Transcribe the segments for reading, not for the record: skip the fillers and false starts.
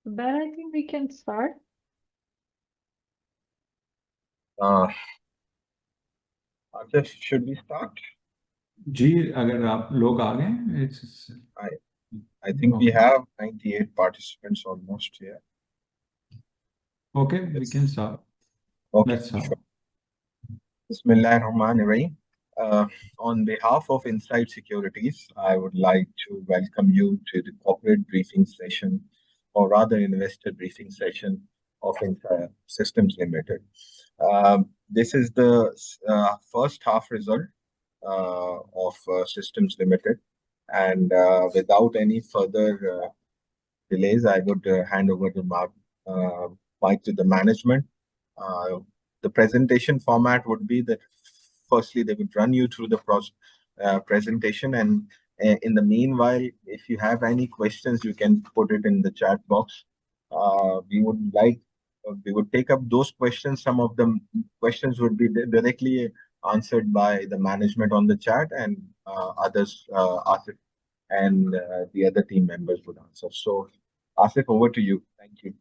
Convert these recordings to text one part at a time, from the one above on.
But I think we can start. Asif, should we start? जी अगर आप लोग आ गए it's I think we have 98 participants almost here. okay, we can start. Okay, Let's start. sure. Bismillahirrahmanirrahim. On behalf of Insight Securities, I would like to welcome you to the corporate briefing session, or rather investor briefing session of Insight Systems Limited. This is the first half result of Systems Limited. And without any further delays, I would hand over the mic to the management. The presentation format would be that firstly, they would run you through the presentation, and in the meanwhile, if you have any questions, you can put it in the chat box. We would take up those questions. Some of the questions would be directly answered by the management on the chat, and others, Asif and the other team members would answer. So, Asif, over to you. Thank you.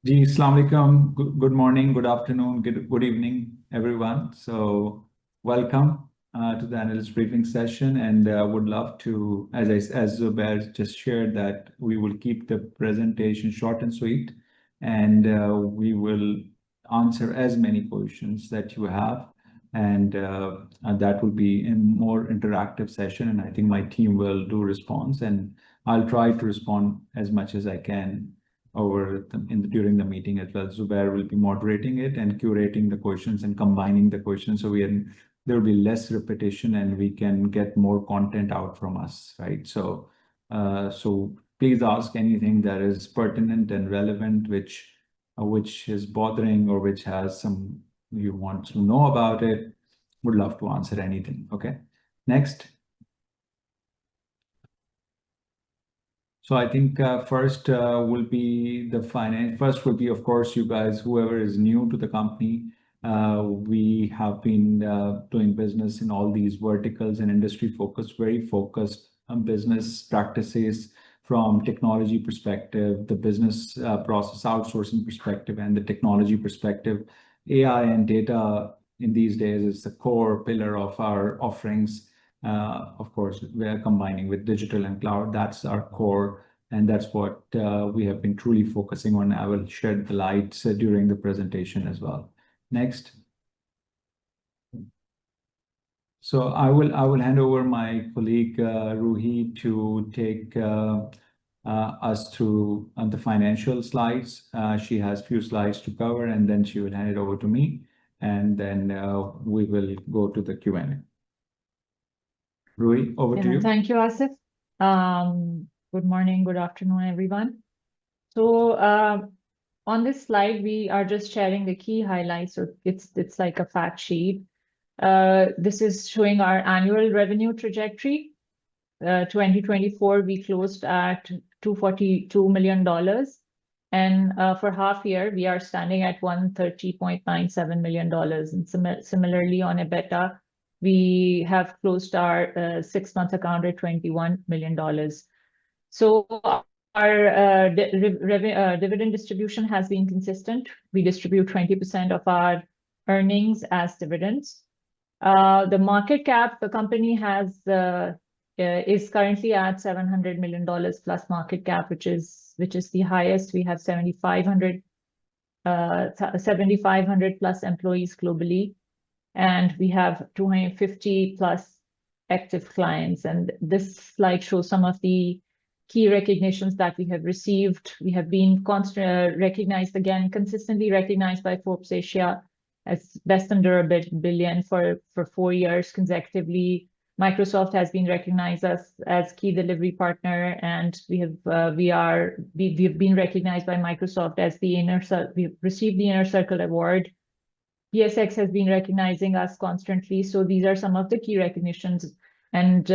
Ji, Assalamu alaikum. Good morning, good afternoon, good evening, everyone. So, welcome to the analyst briefing session, and would love to, as Zubair just shared, that we will keep the presentation short and sweet, and we will answer as many questions that you have, and that will be in more interactive session. And I think my team will do response, and I'll try to respond as much as I can during the meeting as well. Zubair will be moderating it and curating the questions and combining the questions, so there will be less repetition and we can get more content out from us, right? So please ask anything that is pertinent and relevant, which is bothering or which has some you want to know about it. Would love to answer anything. Okay, next. So I think first will be the finance. First will be, of course, you guys, whoever is new to the company. We have been doing business in all these verticals and industry focused, very focused on business practices from technology perspective, the business process outsourcing perspective, and the technology perspective. AI and data in these days is the core pillar of our offerings. Of course, we are combining with digital and cloud. That's our core, and that's what we have been truly focusing on. I will shed the lights during the presentation as well. Next. So I will hand over my colleague Ruhi to take us through the financial slides. She has a few slides to cover, and then she will hand it over to me, and then we will go to the Q&A. Ruhi, over to you. Thank you, Asif. Good morning, good afternoon, everyone. So on this slide, we are just sharing the key highlights. So it's like a fact sheet. This is showing our annual revenue trajectory. 2024, we closed at $242 million. And for half year, we are standing at $130.97 million. And similarly, on EBITDA, we have closed our 6-month account at $21 million. So our dividend distribution has been consistent. We distribute 20% of our earnings as dividends. The market cap, the company has is currently at $700 million plus market cap, which is the highest. We have 7,500 plus employees globally, and we have 250 plus active clients. And this slide shows some of the key recognitions that we have received. We have been recognized again, consistently recognized by Forbes Asia as best under $1 billion for 4 years consecutively. Microsoft has been recognized as key delivery partner, and we've been recognized by Microsoft as we've received the Inner Circle Award. PSX has been recognizing us constantly. So these are some of the key recognitions, and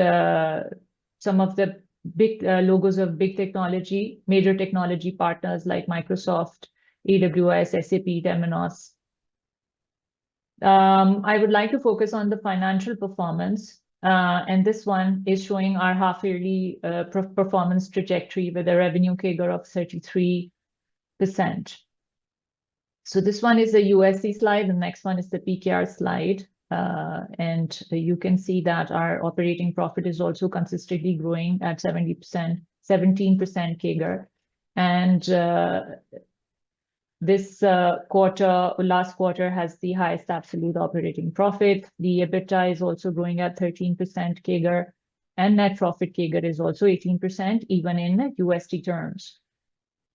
some of the big logos of big technology, major technology partners like Microsoft, AWS, SAP, Temenos. I would like to focus on the financial performance. And this one is showing our half-yearly performance trajectory with a revenue CAGR of 33%. So this one is the USD slide. The next one is the PKR slide. And you can see that our operating profit is also consistently growing at 17% CAGR. And this last quarter has the highest absolute operating profit. The EBITDA is also growing at 13% CAGR, and net profit CAGR is also 18%, even in USD terms.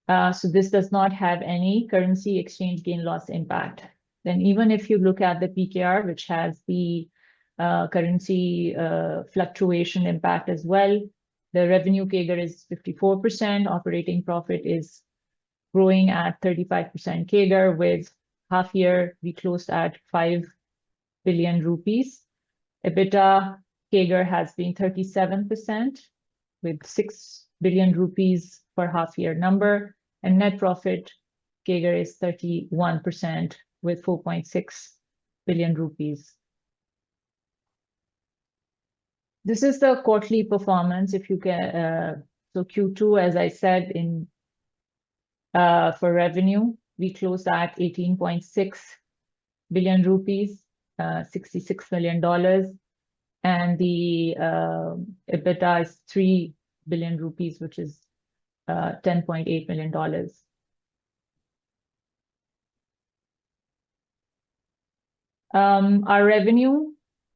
So this does not have any currency exchange gain loss impact. Then even if you look at the PKR, which has the currency fluctuation impact as well, the revenue CAGR is 54%, operating profit is growing at 35% CAGR. With half year, we closed at 5 billion rupees. EBITDA CAGR has been 37% with 6 billion rupees per half year number, and net profit CAGR is 31% with 4.6 billion rupees. This is the quarterly performance. If you can, so Q2, as I said, for revenue, we closed at 18.6 billion rupees, $66 million, and the EBITDA is 3 billion rupees, which is $10.8 million. Our revenue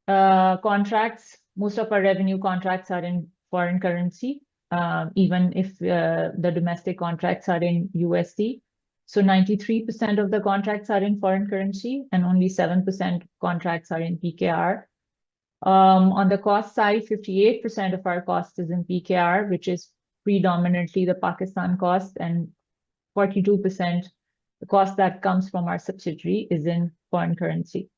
contracts, most of our revenue contracts are in foreign currency, even if the domestic contracts are in USD. So 93% of the contracts are in foreign currency, and only 7% contracts are in PKR. On the cost side, 58% of our cost is in PKR, which is predominantly the Pakistan cost, and 42% the cost that comes from our subsidiary is in foreign currency.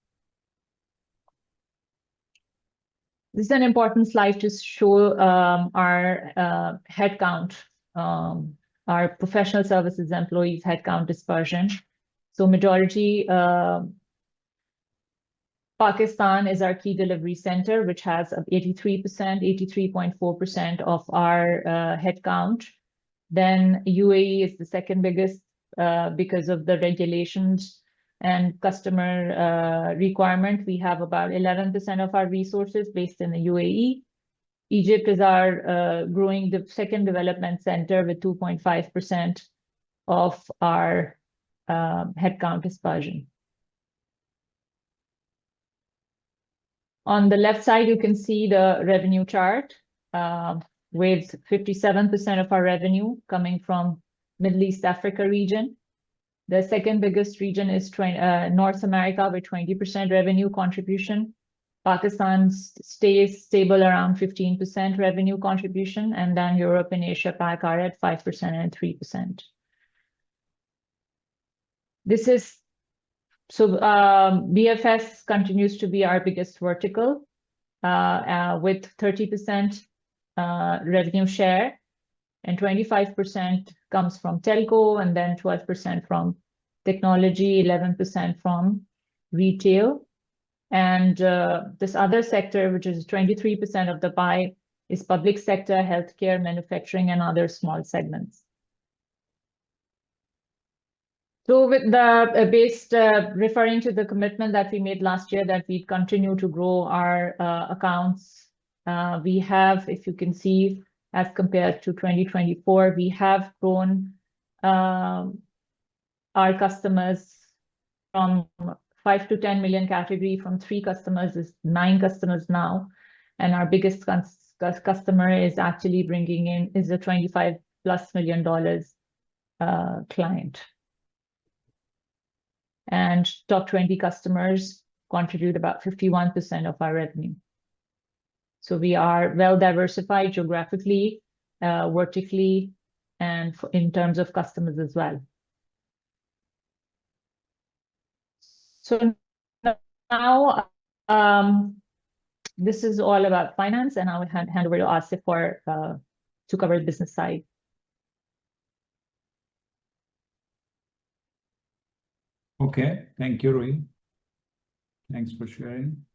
This is an important slide to show our headcount, our professional services employees headcount dispersion. So majority, Pakistan is our key delivery center, which has 83.4% of our headcount. Then UAE is the second biggest because of the regulations and customer requirement. We have about 11% of our resources based in the UAE. Egypt is our growing second development center with 2.5% of our headcount dispersion. On the left side, you can see the revenue chart with 57% of our revenue coming from Middle East Africa region. The second biggest region is North America with 20% revenue contribution. Pakistan stays stable around 15% revenue contribution, and then Europe and Asia Pac are at 5% and 3%. This is so BFS continues to be our biggest vertical with 30% revenue share, and 25% comes from telco, and then 12% from technology, 11% from retail. And this other sector, which is 23% of the pie, is public sector, healthcare, manufacturing, and other small segments. So with the referring to the commitment that we made last year that we continue to grow our accounts, we have, if you can see, as compared to 2024, we have grown our customers from 5 to 10 million category, from 3 customers is 9 customers now. And our biggest customer is actually bringing in is a $25+ million client. And top 20 customers contribute about 51% of our revenue. So we are well diversified geographically, vertically, and in terms of customers as well. So now this is all about finance, and I will hand over to Asif to cover the business side. Okay, thank you, Rui. Thanks for sharing.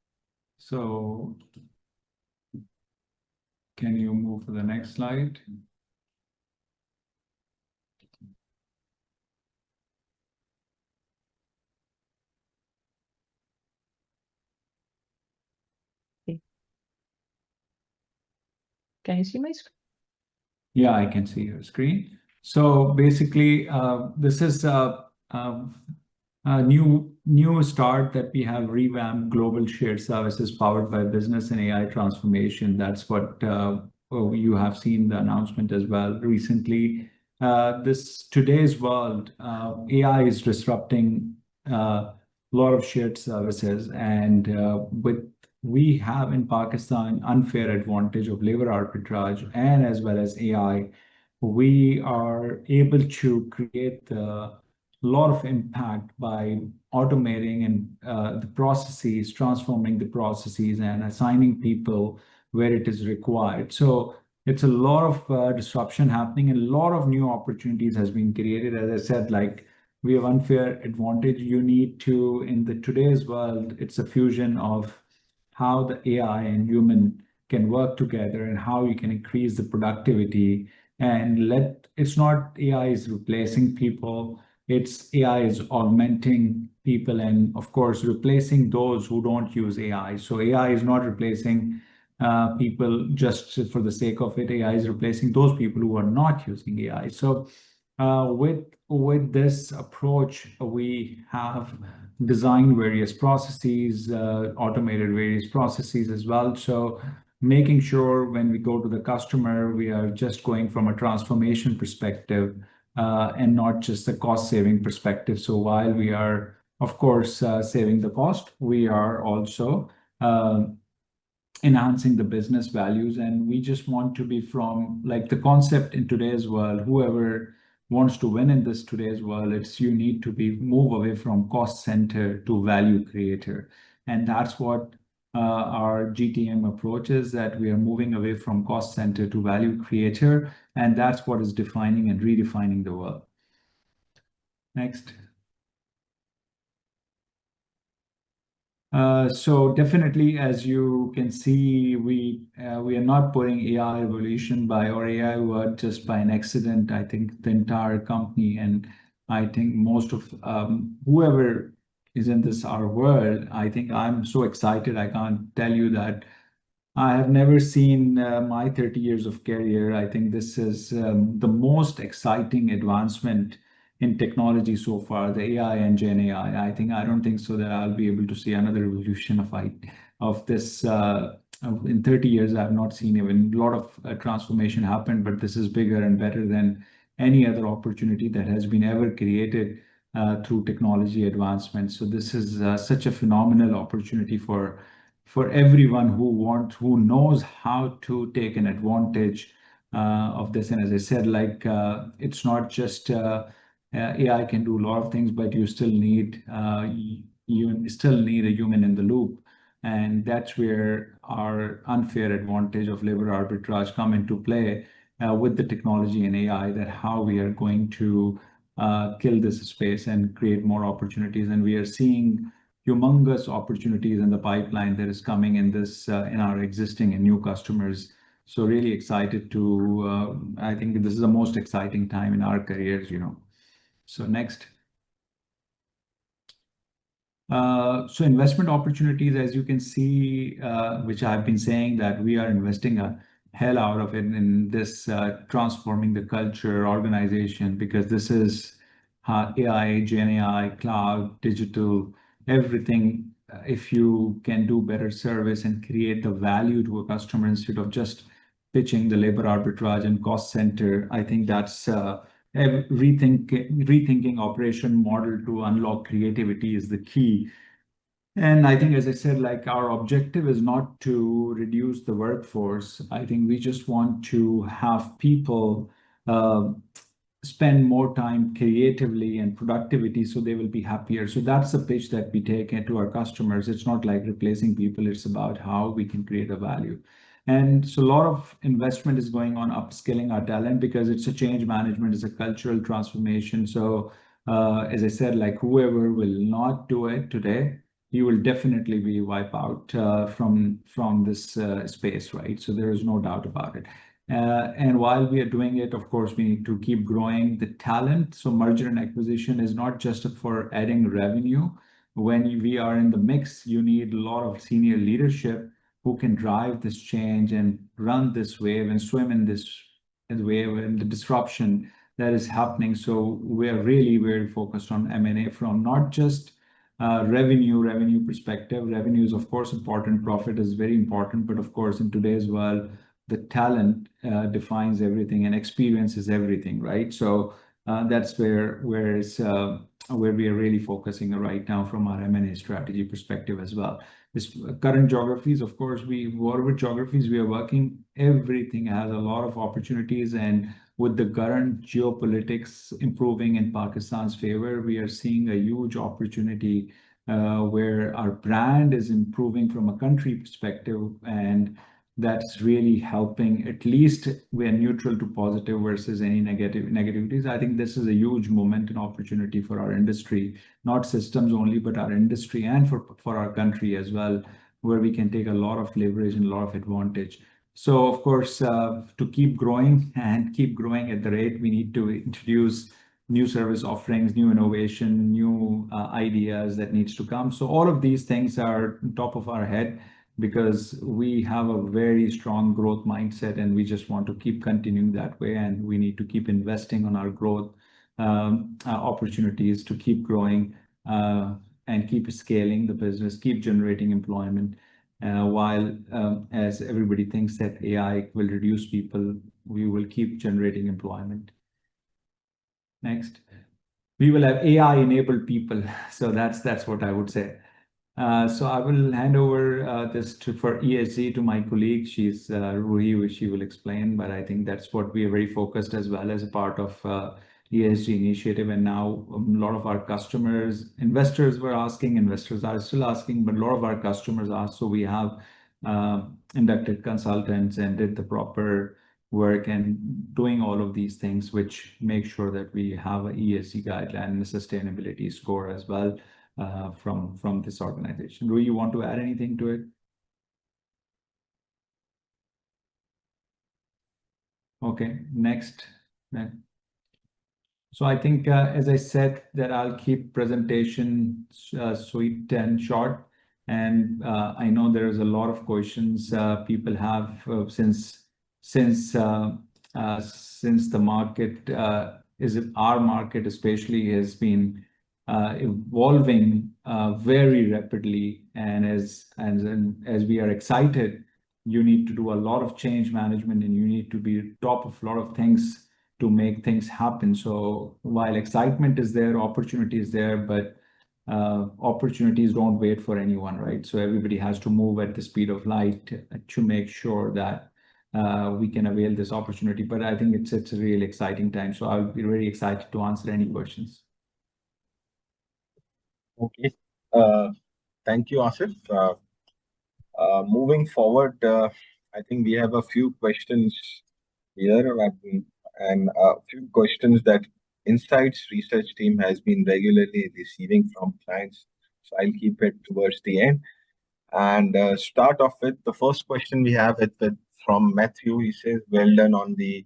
So Can you move to the next slide? Can you see my screen? Yeah, I can see your screen. So basically, this is a new start that we have revamped global shared services powered by business and AI transformation. That's what you have seen the announcement as well recently. This today's world, AI is disrupting a lot of shared services, and we have in Pakistan unfair advantage of labor arbitrage and as well as AI. We are able to create a lot of impact by automating and the processes, transforming the processes and assigning people where it is required. So it's a lot of disruption happening and a lot of new opportunities has been created. As I said, like we have unfair advantage. You need to, in the today's world, it's a fusion of how the AI and human can work together and how you can increase the productivity and it's not AI is replacing people, it's AI is augmenting people and of course replacing those who don't use AI. So AI is not replacing people just for the sake of it. AI is replacing those people who are not using AI. So with this approach, we have designed various processes, automated various processes as well. So making sure when we go to the customer, we are just going from a transformation perspective and not just a cost saving perspective. So while we are, of course, saving the cost, we are also enhancing the business values. And we just want to be from like the concept in today's world, whoever wants to win in this today's world, it's you need to be move away from cost center to value creator. And that's what our GTM approach is, that we are moving away from cost center to value creator. And that's what is defining and redefining the world. Next. So definitely, as you can see, we are not putting AI evolution by or AI word just by an accident. I think the entire company and I think most of whoever is in this our world, I think I'm so excited. I can't tell you that I have never seen my 30 years of career. I think this is the most exciting advancement in technology so far, the AI and Gen AI. I don't think so that I'll be able to see another revolution of this. In 30 years, I've not seen even a lot of transformation happen, but this is bigger and better than any other opportunity that has been ever created through technology advancement. So this is such a phenomenal opportunity for everyone who knows how to take an advantage of this. And as I said, like it's not just AI can do a lot of things, but you still need a human in the loop, and that's where our unfair advantage of labor arbitrage come into play with the technology and AI. That how we are going to kill this space and create more opportunities, and we are seeing humongous opportunities in the pipeline that is coming in this in our existing and new customers. So really excited to, I think this is the most exciting time in our careers, So next. So investment opportunities, as you can see, which I've been saying that we are investing a hell out of it in this transforming the culture organization, because this is AI, Gen AI, cloud, digital, everything. If you can do better service and create the value to a customer instead of just pitching the labor arbitrage and cost center, I think that's rethinking operation model to unlock creativity is the key. And I think, as I said, like our objective is not to reduce the workforce. I think we just want to have people spend more time creatively and productivity so they will be happier. So that's the pitch that we take into our customers. It's not like replacing people. It's about how we can create a value. And so a lot of investment is going on upskilling our talent because it's a change management, it's a cultural transformation. So as I said, like whoever will not do it today, you will definitely be wiped out from this space, right? So there is no doubt about it. And while we are doing it, of course, we need to keep growing the talent. So merger and acquisition is not just for adding revenue. When we are in the mix, you need a lot of senior leadership who can drive this change and run this wave and swim in this wave and the disruption that is happening. So we are really very focused on M&A from not just revenue perspective. Revenue is of course important, profit is very important, but of course in today's world, the talent defines everything and experience is everything, right? So that's where we are really focusing right now from our M&A strategy perspective as well. This current geographies, of course, whatever geographies we are working, everything has a lot of opportunities, and with the current geopolitics improving in Pakistan's favor, we are seeing a huge opportunity where our brand is improving from a country perspective, and that's really helping. At least we're neutral to positive versus any negativities. I think this is a huge moment and opportunity for our industry, not systems only, but our industry and for our country as well, where we can take a lot of leverage and a lot of advantage. So of course, to keep growing and keep growing at the rate, we need to introduce new service offerings, new innovation, new ideas that needs to come. So all of these things are top of our head because we have a very strong growth mindset and we just want to keep continuing that way. And we need to keep investing on our growth opportunities to keep growing and keep scaling the business, keep generating employment. While as everybody thinks that AI will reduce people, we will keep generating employment. Next, we will have AI-enabled people. So that's what I would say. So I will hand over this for ESG to my colleague. She's Ruhi, which she will explain. But I think that's what we are very focused as well as a part of ESG initiative. And now a lot of our customers, investors were asking, investors are still asking, but a lot of our customers ask. So we have inducted consultants and did the proper work and doing all of these things, which make sure that we have a ESG guideline and a sustainability score as well from this organization. Do you want to add anything to it? Okay, next. So I think, as I said, that I'll keep presentation sweet and short. And I know there's a lot of questions people have since the market our market especially has been evolving very rapidly, and as we are excited, you need to do a lot of change management and you need to be top of a lot of things to make things happen. So while excitement is there, opportunity is there, but opportunities don't wait for anyone, right? So everybody has to move at the speed of light to make sure that we can avail this opportunity. But I think it's a really exciting time. So I'll be very excited to answer any questions. Okay. Thank you, Asif. Moving forward, I think we have a few questions here and a few questions that Insights research team has been regularly receiving from clients. So I'll keep it towards the end. And start off with the first question we have from Matthew. He says, well done on the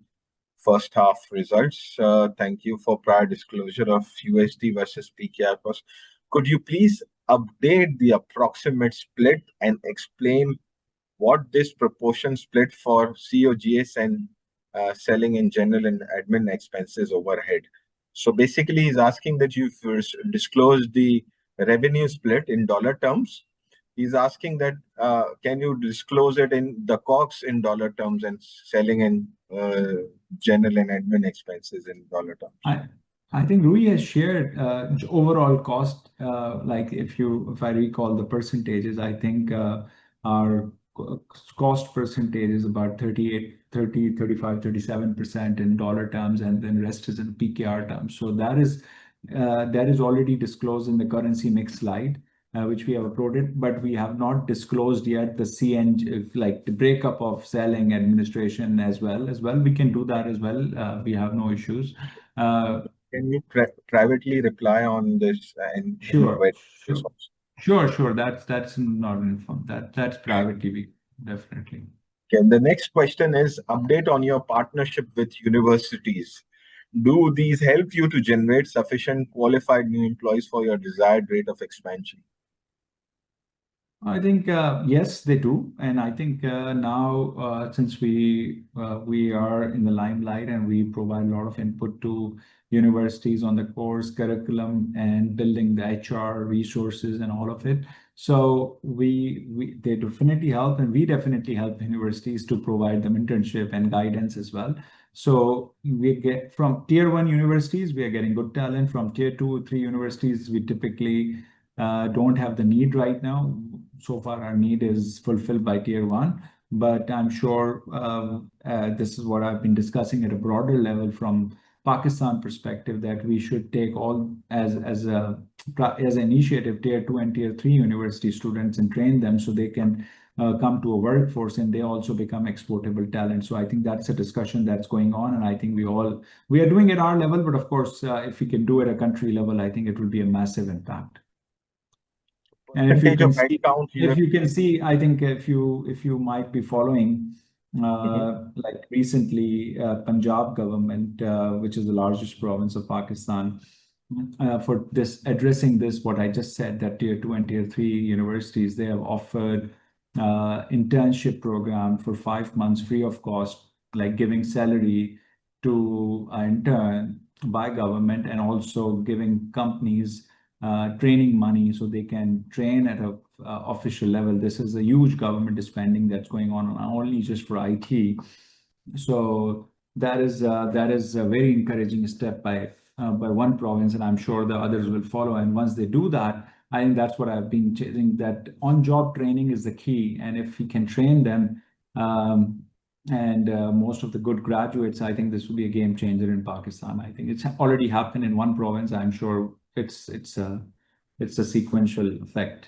first half results. Thank you for prior disclosure of USD versus PKR cost. Could you please update the approximate split and explain what this proportion split for COGS and selling in general and admin expenses overhead? So basically, he's asking that you've disclosed the revenue split in dollar terms. He's asking that can you disclose it in the COGS in dollar terms and selling in general and admin expenses in dollar terms? I think Rui has shared overall cost. Like if I recall the percentages, I think our cost percentage is about 35, 37% in dollar terms, and then rest is in PKR terms. So that is already disclosed in the currency mix slide, which we have uploaded, but we have not disclosed yet the CN, like the breakup of selling administration as well. We can do that as well. We have no issues. Can you privately reply on this? Sure. Sure. That's not informed. That's private TV, definitely. Okay, the next question is update on your partnership with universities. Do these help you to generate sufficient qualified new employees for your desired rate of expansion? I think yes, they do, and I think now since we are in the limelight and we provide a lot of input to universities on the course curriculum and building the HR resources and all of it. So we they definitely help, and we definitely help universities to provide them internship and guidance as well. So we get from tier one universities, we are getting good talent. From tier two, three universities, we typically don't have the need right now. So far, our need is fulfilled by tier one, but I'm sure this is what I've been discussing at a broader level from Pakistan perspective, that we should take all as a as an initiative tier two and tier three university students and train them so they can come to a workforce and they also become exportable talent. So I think that's a discussion that's going on, and I think we are doing at our level, but of course, if we can do it at a country level, I think it will be a massive impact. And Percentage of headcount you if have. you can see, I think if you might be following, like recently, Punjab government, which is the largest province of Pakistan, for this addressing this, what I just said, that tier two and tier three universities, they have offered internship program for 5 months free of cost, like giving salary to an intern by government and also giving companies training money so they can train at a official level. This is a huge government spending that's going on, not only just for IT. So that is a very encouraging step by one province, and I'm sure the others will follow. And once they do that, I think that's what I've been chasing. That on-job training is the key, and if we can train them, and most of the good graduates, I think this will be a game changer in Pakistan. I think it's already happened in one province. I'm sure it's a sequential effect.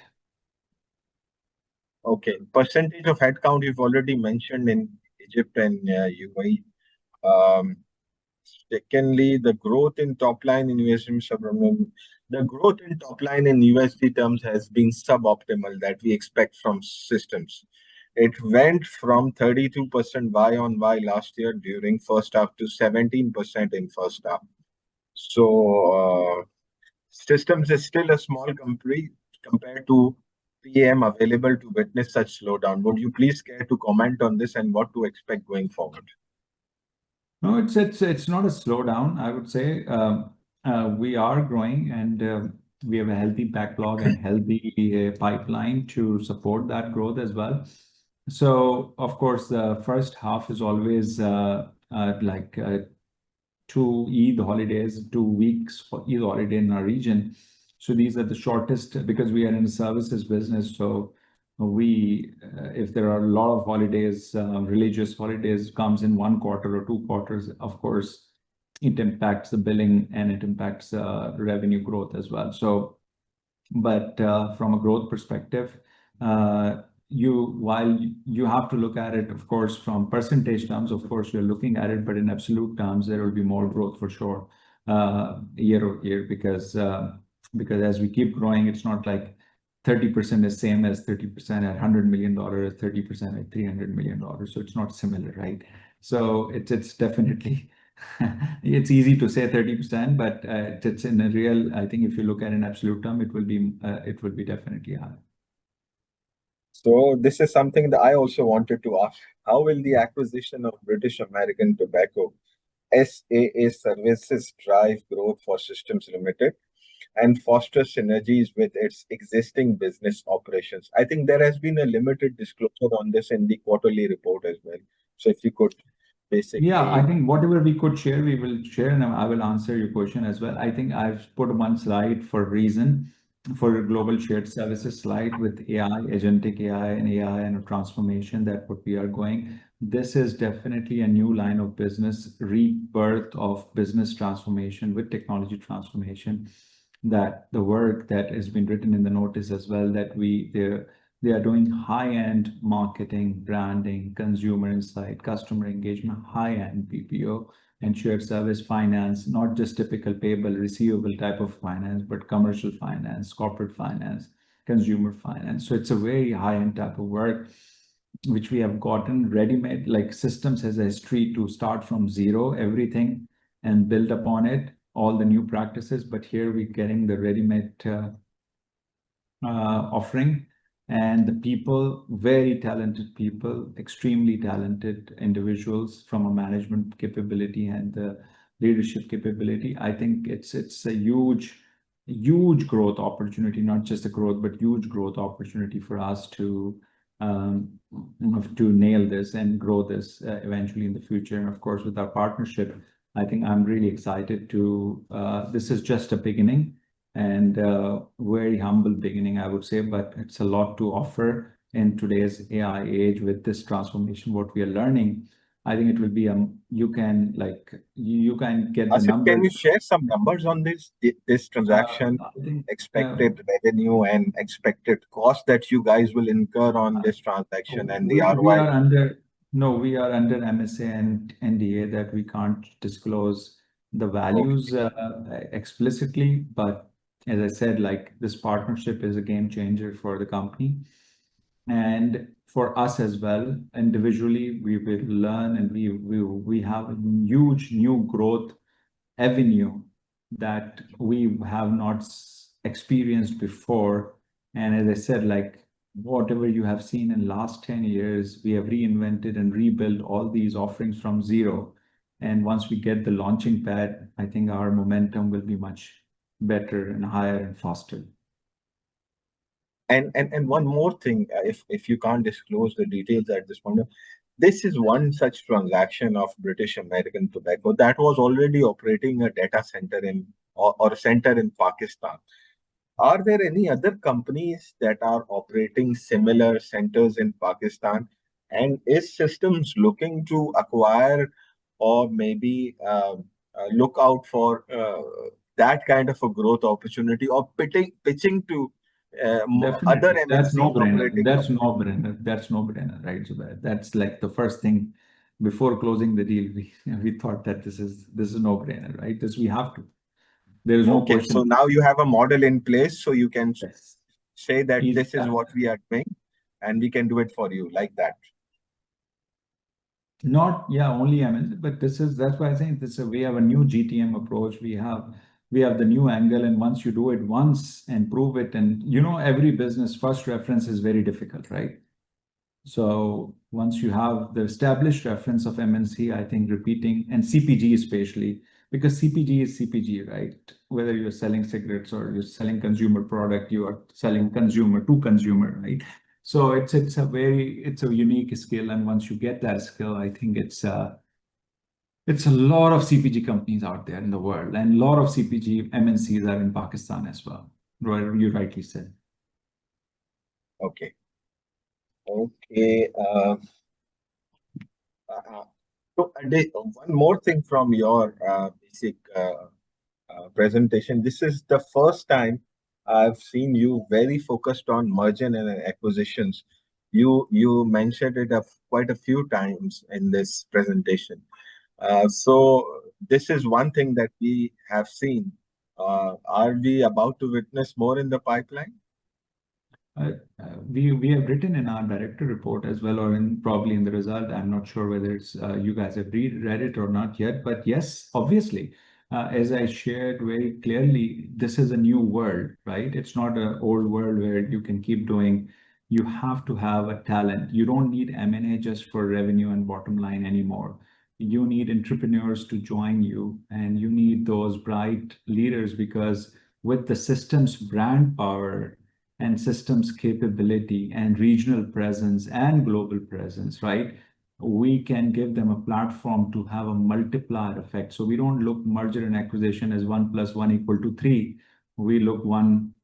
Okay, percentage of headcount you've already mentioned in Egypt and UAE. Um, Secondly, the growth in top line in USD subrevenue, the growth in top line in USD terms has been suboptimal that we expect from systems. It went from 32% Y on Y last year during first half to 17% in first half. So systems is still a small company compared to PM available to witness such slowdown. Would you please care to comment on this and what to expect going forward? No, it's not a slowdown, I would say. We are growing, and we have a healthy backlog and healthy pipeline to support that growth as well. So, of course, the first half is always like 2 Eid holidays, 2 weeks for Eid holiday in our region. So these are the shortest because we are in a services business. So if there are a lot of holidays, religious holidays comes in 1 quarter or 2 quarters, of course, it impacts the billing and it impacts revenue growth as well. So, but from a growth perspective, while you have to look at it, of course, from percentage terms, of course, you're looking at it, but in absolute terms, there will be more growth for sure, year over year, because as we keep growing, it's not like 30% is same as 30% at $100 million, 30% at $300 million. So it's not similar, right? So it's definitely it's easy to say 30%, but it's in a real, I think if you look at an absolute term, it will be definitely high. So this is something that I also wanted to ask. How will the acquisition of British American Tobacco SAA Services drive growth for Systems Limited and foster synergies with its existing business operations? I think there has been a limited disclosure on this in the quarterly report as well. So if you could basically. Yeah, I think whatever we could share, we will share, and I will answer your question as well. I think I've put one slide for a reason, for a global shared services slide with AI, agentic AI and a transformation, that what we are going. This is definitely a new line of business, rebirth of business transformation with technology transformation. That the work that has been written in the notice as well, that they are doing high-end marketing, branding, consumer insight, customer engagement, high-end BPO and shared service finance, not just typical payable, receivable type of finance, but commercial finance, corporate finance, consumer finance. So it's a very high-end type of work, which we have gotten ready-made, like systems has a history to start from zero, everything, and build upon it, all the new practices. But here we're getting the ready-made offering, and the people, very talented people, extremely talented individuals from a management capability and the leadership capability. I think it's a huge growth opportunity, not just a growth, but huge growth opportunity for us to to nail this and grow this eventually in the future. And of course, with our partnership, I think I'm really excited to. This is just a beginning, and very humble beginning, I would say, but it's a lot to offer in today's AI age with this transformation. What we are learning, I think it will be you can get the Asif, can numbers. you share some numbers on this transaction, I think expected revenue and expected cost that you guys will incur on this transaction and the we ROI? are under no, we are under MSA and NDA that we can't disclose the values Okay. explicitly, but as I said, like this partnership is a game changer for the company and for us as well. Individually, we will learn, and we have a huge new growth avenue that we have not experienced before. And as I said, like whatever you have seen in last 10 years, we have reinvented and rebuilt all these offerings from zero. And once we get the launching pad, I think our momentum will be much better and higher and faster. And one more thing, if you can't disclose the details at this point, this is one such transaction of British American Tobacco that was already operating a data center or a center in Pakistan. Are there any other companies that are operating similar centers in Pakistan? And is Systems looking to acquire or maybe look out for that kind of a growth opportunity or pitching to other Definitely. That's MNCs no-brainer. operating That's companies? no-brainer. That's no-brainer, right, Zubair? That's like the first thing before closing the deal. We thought that this is no-brainer, right? This we have to. There is no Okay, so question. now you have a model in place, so you can Yes. say that Easy this is done. what we are doing, and we can do it for you like that. Not, yeah, only ML, but that's why I think we have a new GTM approach. We have the new angle, and once you do it once and prove it, and every business first reference is very difficult, right? So once you have the established reference of MNC, I think repeating, and CPG especially, because CPG is CPG, right? Whether you're selling cigarettes or you're selling consumer product, you are selling consumer to consumer, right? So it's a unique skill, and once you get that skill, I think it's a lot of CPG companies out there in the world, and a lot of CPG MNCs are in Pakistan as well, right? You rightly said. Okay. Okay. So, one more thing from your basic presentation. This is the first time I've seen you very focused on merger and acquisitions. You mentioned it quite a few times in this presentation. So this is one thing that we have seen. Are we about to witness more in the pipeline? We have written in our director report as well, or probably in the result. I'm not sure whether it's you guys have read it or not yet, but yes, obviously, as I shared very clearly, this is a new world, right? It's not an old world where you can keep doing. You have to have a talent. You don't need M&A just for revenue and bottom line anymore. You need entrepreneurs to join you, and you need those bright leaders, because with the systems brand power and systems capability and regional presence and global presence, right? We can give them a platform to have a multiplier effect. So we don't look merger and acquisition as 1 + 1 = 3. We look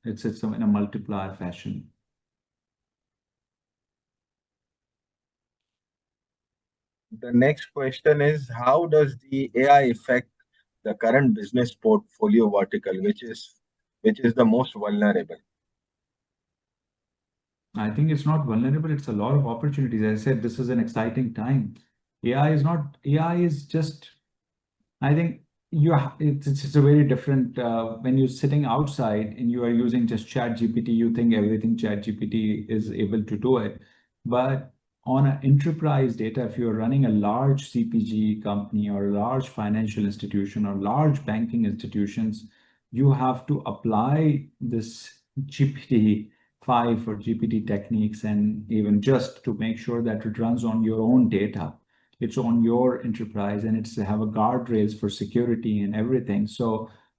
it's in a multiplier fashion. The next question is, how does the AI affect the current business portfolio vertical, which is the most vulnerable? I think it's not vulnerable, it's a lot of opportunities. As I said, this is an exciting time. AI is just, I think it's a very different when you're sitting outside and you are using just chat gpt, you think everything chat gpt is able to do it. But on an enterprise data, if you're running a large cpg company or a large financial institution or large banking institutions, you have to apply this GPT-5 or GPT techniques, and even just to make sure that it runs on your own data, it's on your enterprise, and it's to have a guardrails for security and everything.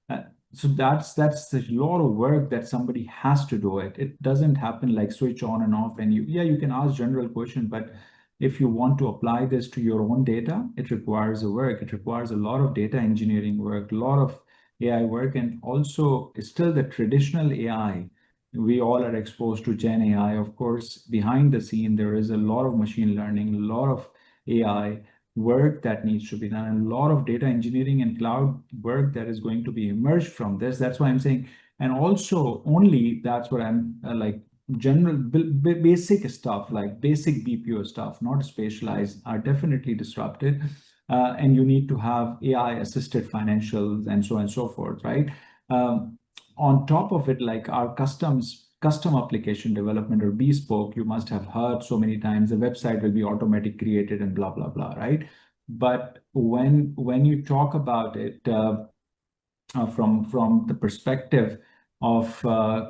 Uh, so that's a lot of work that somebody has to do it. It doesn't happen like switch on and off, and you can ask general question, but if you want to apply this to your own data, it requires a work. It requires a lot of data engineering work, a lot of AI work, and also still the traditional AI. We all are exposed to Gen AI. Of course, behind the scene, there is a lot of machine learning, a lot of AI work that needs to be done, and a lot of data engineering and cloud work that is going to be emerged from this. That's why I'm saying, and also only that's what I'm like general basic stuff like basic BPO stuff, not specialized, are definitely disrupted. And you need to have AI assisted financials and so on and so forth, right? Um, on top of it, like our custom application development or bespoke, you must have heard so many times the website will be automatic created and blah blah blah, right? But when you talk about it from the perspective of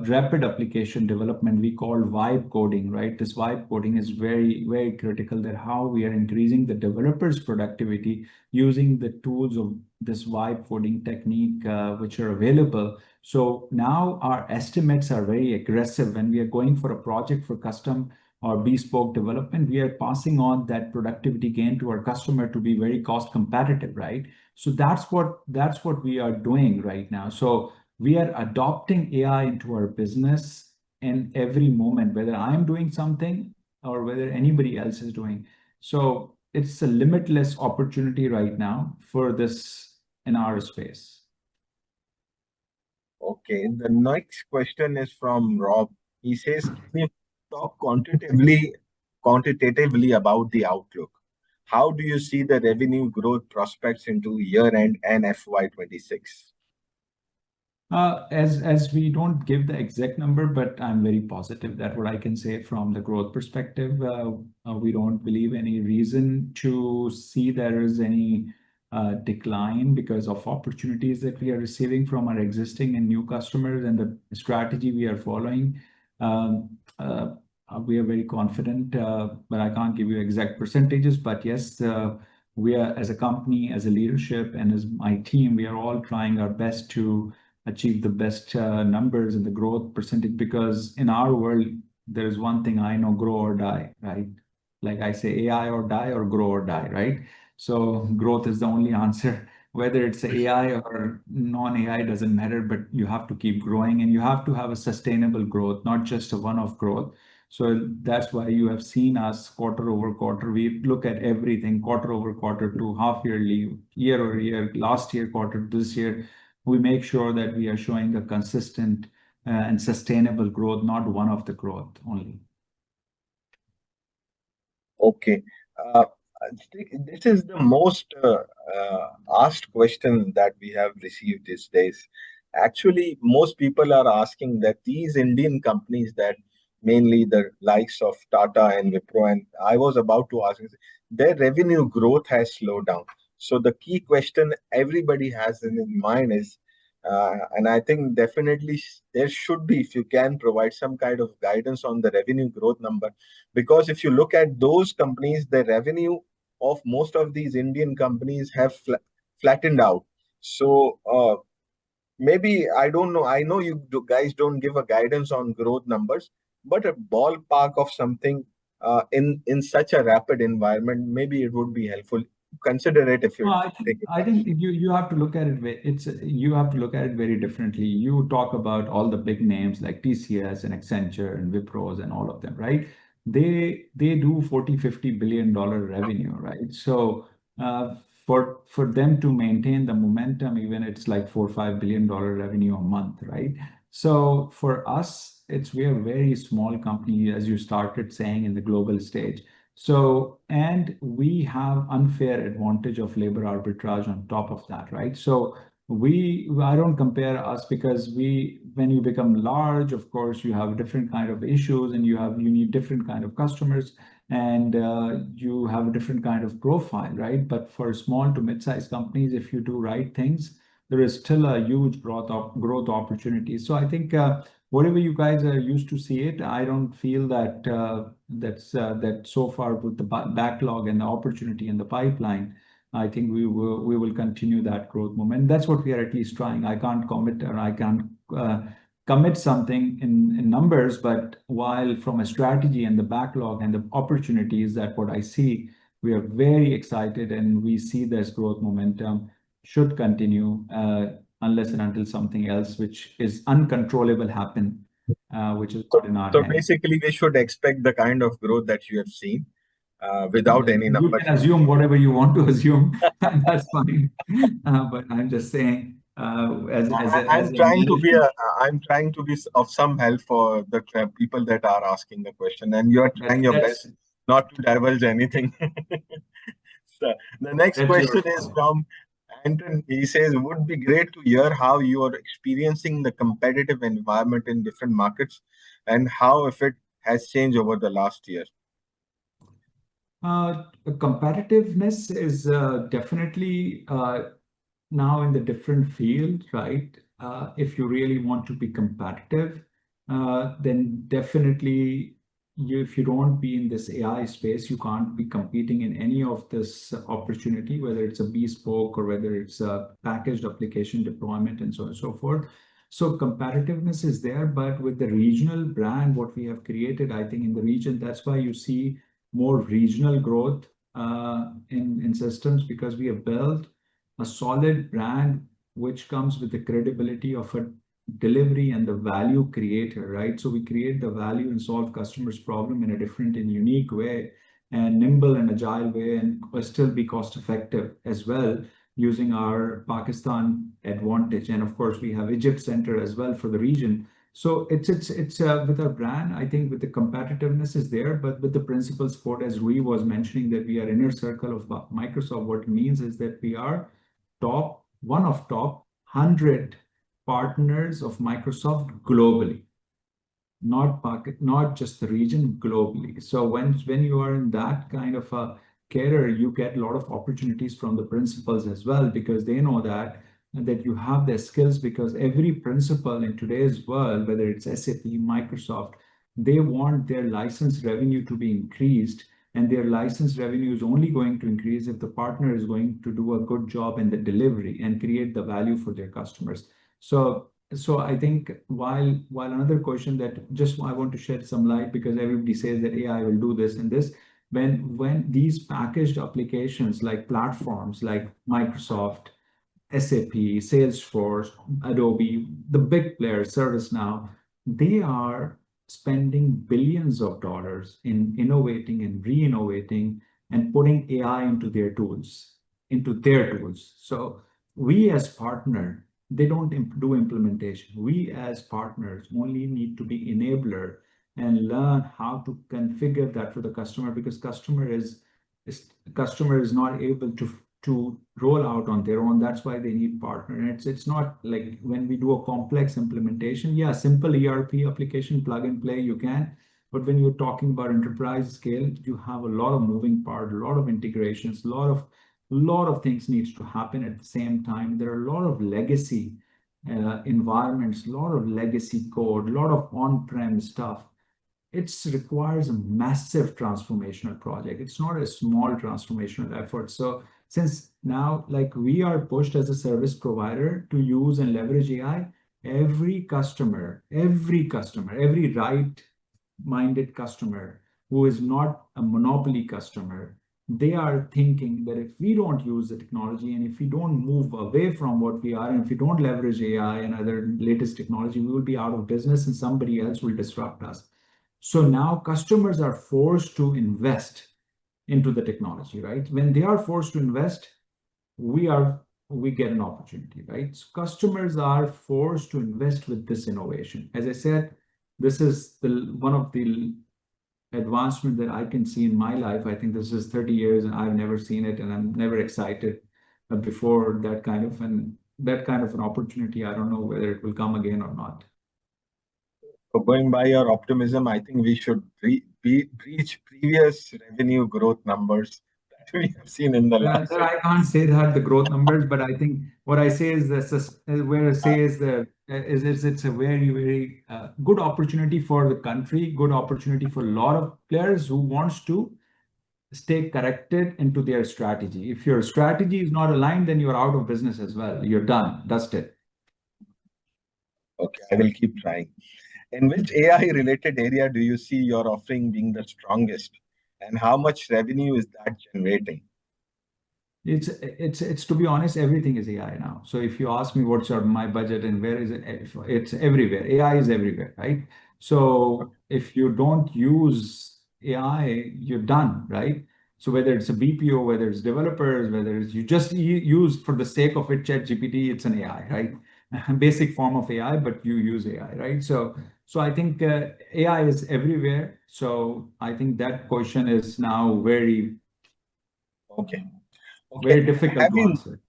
rapid application development, we call vibe coding, right? This vibe coding is very, very critical, that how we are increasing the developers' productivity using the tools of this vibe coding technique, which are available. So now our estimates are very aggressive. When we are going for a project for custom or bespoke development, we are passing on that productivity gain to our customer to be very cost competitive, right? So that's what we are doing right now. So we are adopting AI into our business in every moment, whether I'm doing something or whether anybody else is doing. So it's a limitless opportunity right now for this in our space. Okay, the next question is from Rob. He says, "Can you talk quantitatively about the outlook? How do you see the revenue growth prospects into year-end and FY26?" As we don't give the exact number, but I'm very positive that what I can say from the growth perspective, we don't believe any reason to see there is any decline because of opportunities that we are receiving from our existing and new customers and the strategy we are following. Um, we are very confident, but I can't give you exact percentages. But yes, we are, as a company, as a leadership, and as my team, we are all trying our best to achieve the best numbers and the growth percentage, because in our world, there's one thing I know: grow or die, right? Like I say, AI or die or grow or die, right? So growth is the only answer. Whether it's AI or non-AI doesn't matter, but you have to keep growing and you have to have a sustainable growth, not just a one-off growth. So that's why you have seen us quarter over quarter. We look at everything quarter over quarter to half yearly, year over year, last year quarter, this year. We make sure that we are showing a consistent and sustainable growth, not one of the growth only. Okay. Uh, this is the most asked question that we have received these days. Actually, most people are asking that these Indian companies, that mainly the likes of Tata and Wipro, and I was about to ask, their revenue growth has slowed down. So the key question everybody has in mind is, and I think definitely there should be, if you can provide some kind of guidance on the revenue growth number, because if you look at those companies, the revenue of most of these Indian companies have flattened out. So maybe, I don't know. I know you guys don't give a guidance on growth numbers, but a ballpark of something in such a rapid environment, maybe it would be helpful. Consider it if you Well, take it. I think you have to look at it. You have to look at it very differently. You talk about all the big names like TCS and Accenture and Wipros and all of them, right? They do 40-50 billion dollar revenue, right? So uh, for them to maintain the momentum, even it's like $4-5 billion revenue a month, right? So for us, we are a very small company, as you started saying, in the global stage. So, and we have unfair advantage of labor arbitrage on top of that, right? So I don't compare us because when you become large, of course, you have different kind of issues and you need different kind of customers and you have a different kind of profile, right? But for small to mid-sized companies, if you do right things, there is still a huge growth opportunity. So I think whatever you guys are used to see it, I don't feel that that so far with the backlog and the opportunity in the pipeline, I think we will continue that growth moment. That's what we are at least trying. I can't commit or I can't commit something in numbers, but while from a strategy and the backlog and the opportunities that what I see, we are very excited and we see this growth momentum should continue unless and until something else which is uncontrollable happen, which is not in our So hands. basically, we should expect the kind of growth that you have seen without any You numbers. can assume whatever you want to assume, that's fine. But I'm just saying, as I'm a trying to be management, I'm trying to be of some help for the people that are asking the question, and you are trying your best that's not to divulge anything. So the next that's your question is call. from Anton. He says, "Would be great to hear how you are experiencing the competitive environment in different markets, and how if it has changed over the last year." Competitiveness is definitely now in the different field, right? If you really want to be competitive, then definitely if you don't be in this AI space, you can't be competing in any of this opportunity, whether it's a bespoke or whether it's a packaged application deployment and so on and so forth. So competitiveness is there, but with the regional brand, what we have created, I think in the region, that's why you see more regional growth in systems because we have built a solid brand which comes with the credibility of a delivery and the value creator, right? So we create the value and solve customers' problem in a different and unique way and nimble and agile way and still be cost effective as well using our Pakistan advantage. And of course, we have Egypt Center as well for the region. So it's with our brand, I think with the competitiveness is there, but with the principal support, as Rui was mentioning, that we are inner circle of Microsoft. What it means is that we are one of top 100 partners of Microsoft globally, not just the region, globally. So when you are in that kind of a career, you get a lot of opportunities from the principals as well because they know that you have the skills because every principal in today's world, whether it's SAP, Microsoft, they want their license revenue to be increased, and their license revenue is only going to increase if the partner is going to do a good job in the delivery and create the value for their customers. So I think while another question that just I want to shed some light because everybody says that AI will do this and this, when these packaged applications like platforms like Microsoft, SAP, Salesforce, Adobe, the big players, ServiceNow, they are spending billions of dollars in innovating and re-innovating and putting AI into their tools. So we as partner, they don't do implementation. We as partners only need to be enabler and learn how to configure that for the customer because customer is not able to roll out on their own. That's why they need partner. And it's not like when we do a complex implementation, yeah, simple ERP application, plug and play, you can. But when you're talking about enterprise scale, you have a lot of moving part, a lot of integrations, a lot of things needs to happen at the same time. There are a lot of legacy environments, a lot of legacy code, a lot of on-prem stuff. It requires a massive transformational project. It's not a small transformational effort. So since now, like we are pushed as a service provider to use and leverage AI, every right-minded customer who is not a monopoly customer, they are thinking that if we don't use the technology and if we don't move away from what we are, and if we don't leverage AI and other latest technology, we will be out of business and somebody else will disrupt us. So now customers are forced to invest into the technology, right? When they are forced to invest, we get an opportunity, right? So customers are forced to invest with this innovation. As I said, this is one of the advancement that I can see in my life. I think this is 30 years and I've never seen it, and I'm never excited before that kind of an opportunity. I don't know whether it will come again or not. So going by your optimism, I think we should reach previous revenue growth numbers that we have seen in the last. Sir, I can't say that the growth numbers, but I think what I say is where I say is that is it's a very, very good opportunity for the country, good opportunity for a lot of players who wants to stay corrected into their strategy. If your strategy is not aligned, then you're out of business as well. You're done, dusted. Okay, I will keep trying. In which AI related area do you see your offering being the strongest, and how much revenue is that generating? It's to be honest, everything is AI now. So if you ask me what's my budget and where is it, it's everywhere. AI is everywhere, right? So if you don't use AI, you're done, right? So whether it's a BPO, whether it's developers, whether it's you just use for the sake of it, ChatGPT, it's an AI, right? Basic form of AI, but you use AI, right? So I think AI is everywhere. So I think that question is now very, Okay. Okay. very difficult Have to you answer.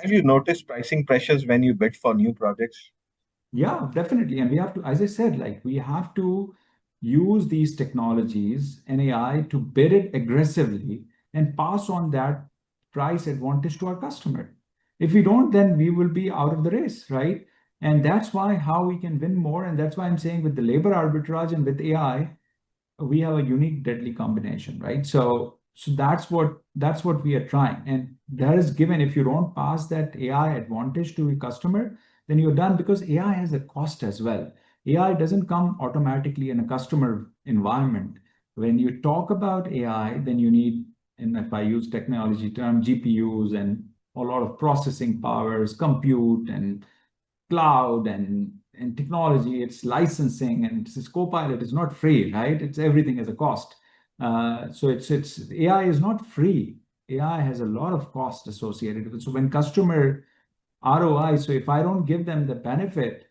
have you noticed pricing pressures when you bid for new projects? Yeah, definitely. And we have to, as I said, like we have to use these technologies and AI to bid it aggressively and pass on that price advantage to our customer. If we don't, then we will be out of the race, right? And that's why how we can win more. And that's why I'm saying with the labor arbitrage and with AI, we have a unique deadly combination, right? So that's what we are trying, and that is given. If you don't pass that AI advantage to your customer, then you're done, because AI has a cost as well. AI doesn't come automatically in a customer environment. When you talk about AI, then you need, and if I use technology term, GPUs and a lot of processing powers, compute and cloud and technology. It's licensing, and it's Copilot is not free, right? It's everything as a cost. So it's AI is not free. AI has a lot of cost associated with it. So when customer ROI, so if I don't give them the benefit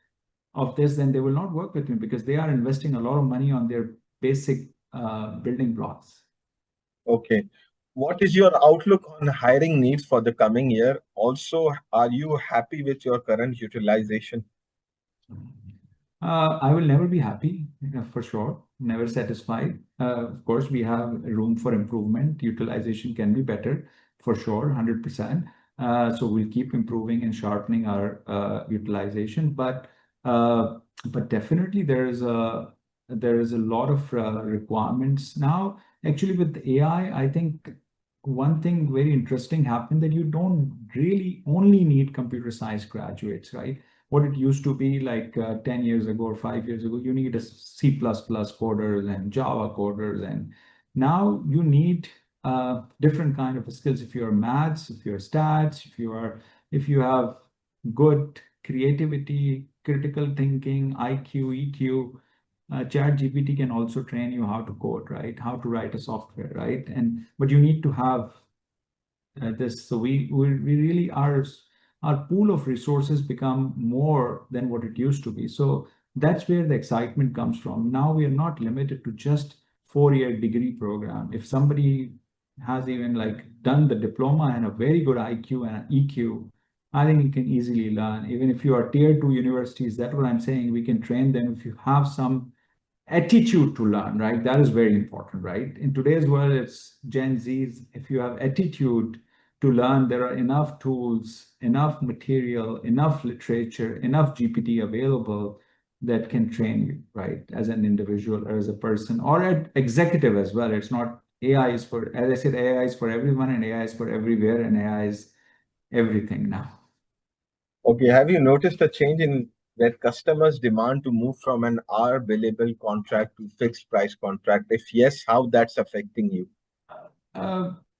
of this, then they will not work with me, because they are investing a lot of money on their basic building blocks. Okay. What is your outlook on hiring needs for the coming year? Also, are you happy with your current utilization? I will never be happy, for sure. Never satisfied. Of course, we have room for improvement. Utilization can be better, for sure, 100%. So we'll keep improving and sharpening our utilization. But definitely there is a lot of requirements now. Actually, with AI, I think one thing very interesting happened, that you don't really only need computer science graduates, right? What it used to be like 10 years ago or 5 years ago, you need a C++ coders and Java coders, and now you need different kind of skills. If you're maths, if you're stats, if you have good creativity, critical thinking, IQ, EQ, ChatGPT can also train you how to code, right? How to write a software, right? But you need to have this. So we really our pool of resources become more than what it used to be. So that's where the excitement comes from. Now we are not limited to just 4-year degree program. If somebody has even like done the diploma and a very good IQ and EQ, I think you can easily learn. Even if you are tier 2 universities, that's what I'm saying. We can train them if you have some attitude to learn, right? That is very important, right? In today's world, it's Gen Zs. If you have attitude to learn, there are enough tools, enough material, enough literature, enough GPT available that can train you, right? As an individual or as a person or an executive as well. It's not AI is for, as I said, AI is for everyone and AI is for everywhere and AI is everything now. Okay. Have you noticed a change in that customers demand to move from an hour billable contract to fixed price contract? If yes, how that's affecting you?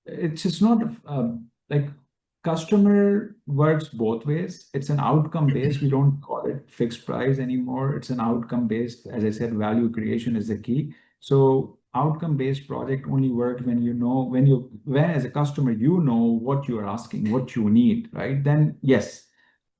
It's just not like customer works both ways. It's an outcome based. We don't call it fixed price anymore. It's an outcome based. As I said, value creation is the key. So outcome based project only works when when as a customer, you know what you are asking, what you need, right? Then yes.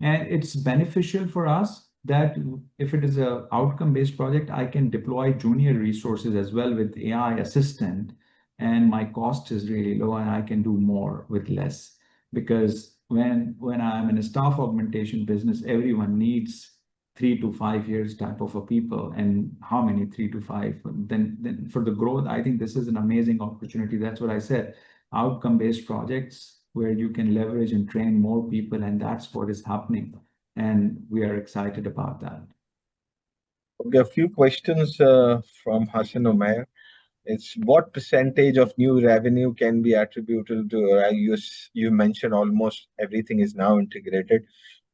And it's beneficial for us that if it is a outcome-based project, I can deploy junior resources as well with AI assistant, and my cost is really low and I can do more with less. Because when I'm in a staff augmentation business, everyone needs 3 to 5 years type of a people, and how many 3 to 5? Then for the growth, I think this is an amazing opportunity. That's what I said. Outcome-based projects where you can leverage and train more people, and that's what is happening, and we are excited about that. Okay, a few questions from Hassan Omer. It's what percentage of new revenue can be attributed to you mentioned almost everything is now integrated.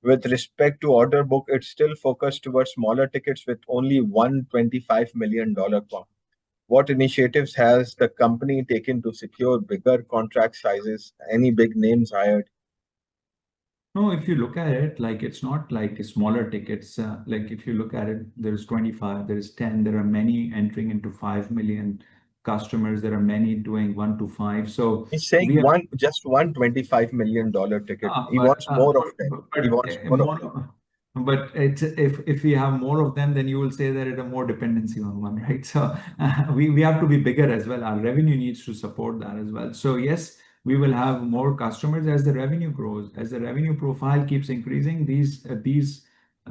With respect to order book, it's still focused towards smaller tickets with only $125 million. What initiatives has the company taken to secure bigger contract sizes? Any big names hired? No, if you look at it, like it's not like smaller tickets. Like if you look at it, there's 25, there's 10, there are many entering into 5 million customers. There are many doing 1 to 5. So He's saying we are, just $125 million ticket. uh, He but wants uh, more of but them. but, He wants more of them. but it's if we have more of them, then you will say that it's a more dependency on one, right? So we have to be bigger as well. Our revenue needs to support that as well. So yes, we will have more customers as the revenue grows, as the revenue profile keeps increasing. These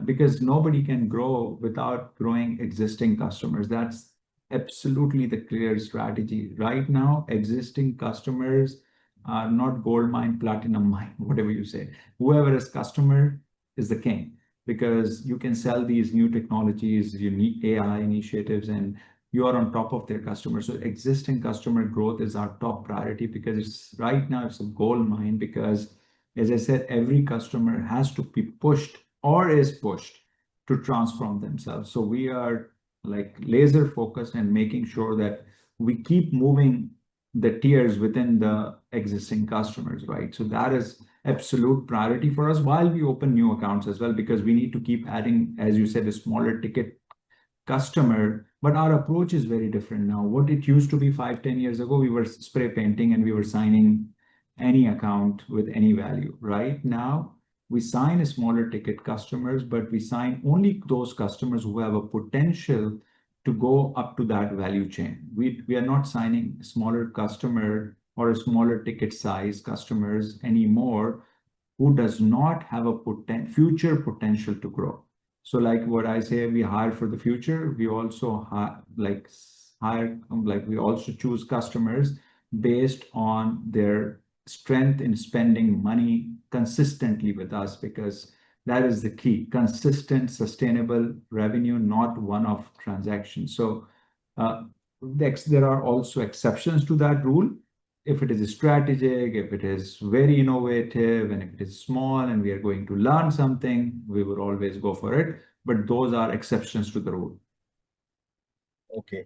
because nobody can grow without growing existing customers. That's absolutely the clear strategy right now. Existing customers are not gold mine, platinum mine, whatever you say. Whoever is customer is the king, because you can sell these new technologies, unique AI initiatives, and you are on top of their customers. So existing customer growth is our top priority, because it's right now it's a gold mine. Because as I said, every customer has to be pushed or is pushed to transform themselves. So we are like laser focused and making sure that we keep moving the tiers within the existing customers, right? So that is absolute priority for us while we open new accounts as well, because we need to keep adding, as you said, a smaller ticket customer. But our approach is very different now. What it used to be 5, 10 years ago, we were spray painting and we were signing any account with any value. Right now, we sign a smaller ticket customers, but we sign only those customers who have a potential to go up to that value chain. We are not signing a smaller customer or a smaller ticket size customers anymore who does not have a future potential to grow. So like what I say, we hire for the future. We also we also choose customers based on their strength in spending money consistently with us, because that is the key: consistent, sustainable revenue, not one-off transactions. So there are also exceptions to that rule. If it is strategic, if it is very innovative, and if it is small and we are going to learn something, we will always go for it. But those are exceptions to the rule. Okay.